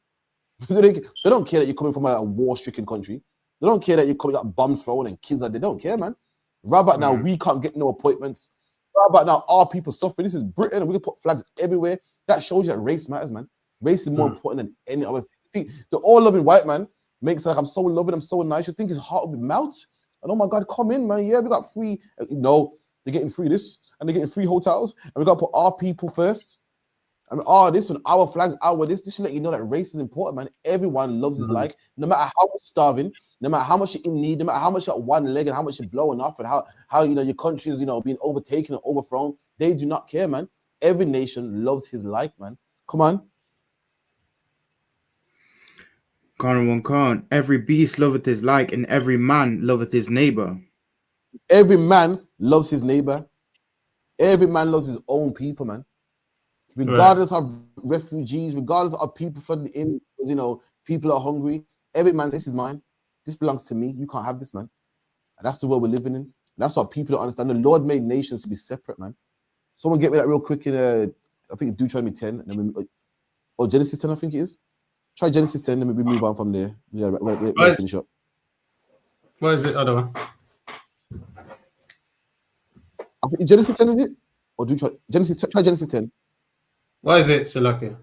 [SPEAKER 17] They don't care that you're coming from a war-stricken country. They don't care that you got bombs thrown and kids they don't care, man. Right about now, we can't get no appointments. Right about now, our people suffering. This is Britain, and we can put flags everywhere. That shows you that race matters, man. Race is more important than any other thing. The all-loving white man makes it like I'm so loving, I'm so nice. You think his heart will be melt? And oh my God, come in, man. Yeah, we got free. No, they're getting free this, and they're getting free hotels, and we got to put our people first. I mean, this one, our flags, this should let you know that race is important, man. Everyone loves his like, no matter how much starving, no matter how much you're in need, no matter how much you got one leg and how much you're blowing off and how your country is, being overtaken and overthrown. They do not care, man. Every nation loves his like, man. Come on.
[SPEAKER 14] Khan, every beast loveth his like, and every man loveth his neighbor.
[SPEAKER 17] Every man loves his neighbor. Every man loves his own people, man. Regardless of refugees, regardless of people from the in, people are hungry. Every man, this is mine. This belongs to me. You can't have this, man. And that's the world we're living in. And that's what people don't understand. The Lord made nations to be separate, man. Someone get me that real quick in I think it's Deuteronomy 10, and then or Genesis 10, I think it is. Try Genesis 10, and maybe move on from there. Yeah, we'll finish up.
[SPEAKER 9] What is it, other one?
[SPEAKER 17] I think Genesis 10, is it? Or do you try Genesis 10?
[SPEAKER 9] What is it, Salaki?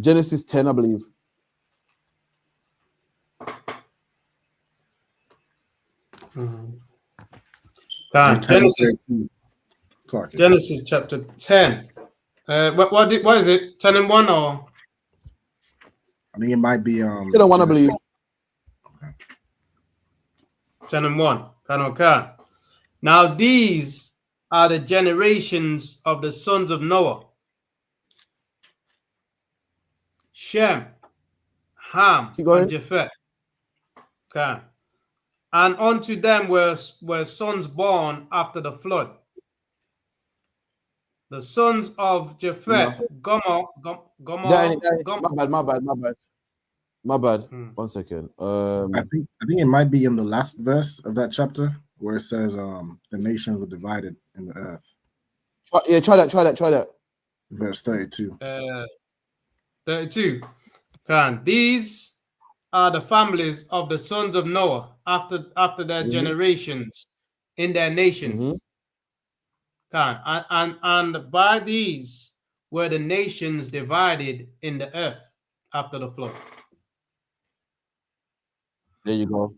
[SPEAKER 17] Genesis 10, I believe.
[SPEAKER 9] Genesis chapter 10. What is it? 10 and 1 or?
[SPEAKER 12] I think it might be
[SPEAKER 17] 10 and 1, I believe.
[SPEAKER 9] Okay. 10 and 1. Okay. Now these are the generations of the sons of Noah: Shem, Ham, and Japheth. Okay. And unto them were sons born after the flood. The sons of Japheth, Gomer.
[SPEAKER 17] My bad. 1 second.
[SPEAKER 12] I think it might be in the last verse of that chapter where it says the nations were divided in the earth.
[SPEAKER 17] Try that.
[SPEAKER 12] Verse 32.
[SPEAKER 9] 32. These are the families of the sons of Noah after their generations in their nations. And by these were the nations divided in the earth after the flood.
[SPEAKER 17] There you go.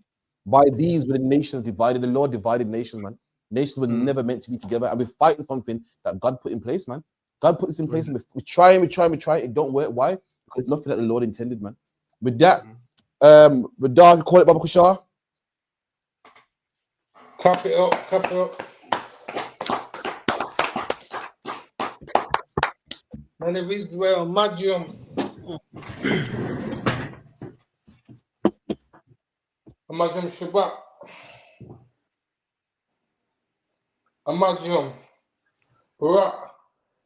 [SPEAKER 17] By these were the nations divided. The Lord divided nations, man. Nations were never meant to be together, and we're fighting something that God put in place, man. God put this in place, and we try. It don't work. Why? Because nothing that the Lord intended, man. With that, with that, call it Baba Kushar.
[SPEAKER 14] Clap it up. Man of Israel, Magium. Magium Shabbat. Magium. Barak.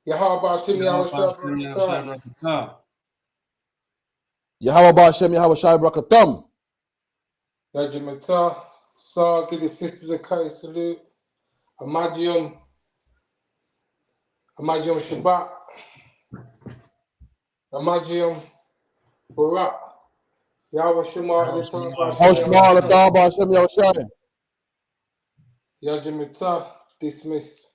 [SPEAKER 14] Yahweh Hashem Yahweh
[SPEAKER 17] Hashem Yahweh Shai Brakatam.
[SPEAKER 14] Yajimata. Sa, give the sisters a kind salute. Magium Shabbat. Magium Barak. Yahweh Shema
[SPEAKER 17] Hashem Yahweh Shai.
[SPEAKER 14] Yajimata. Dismissed.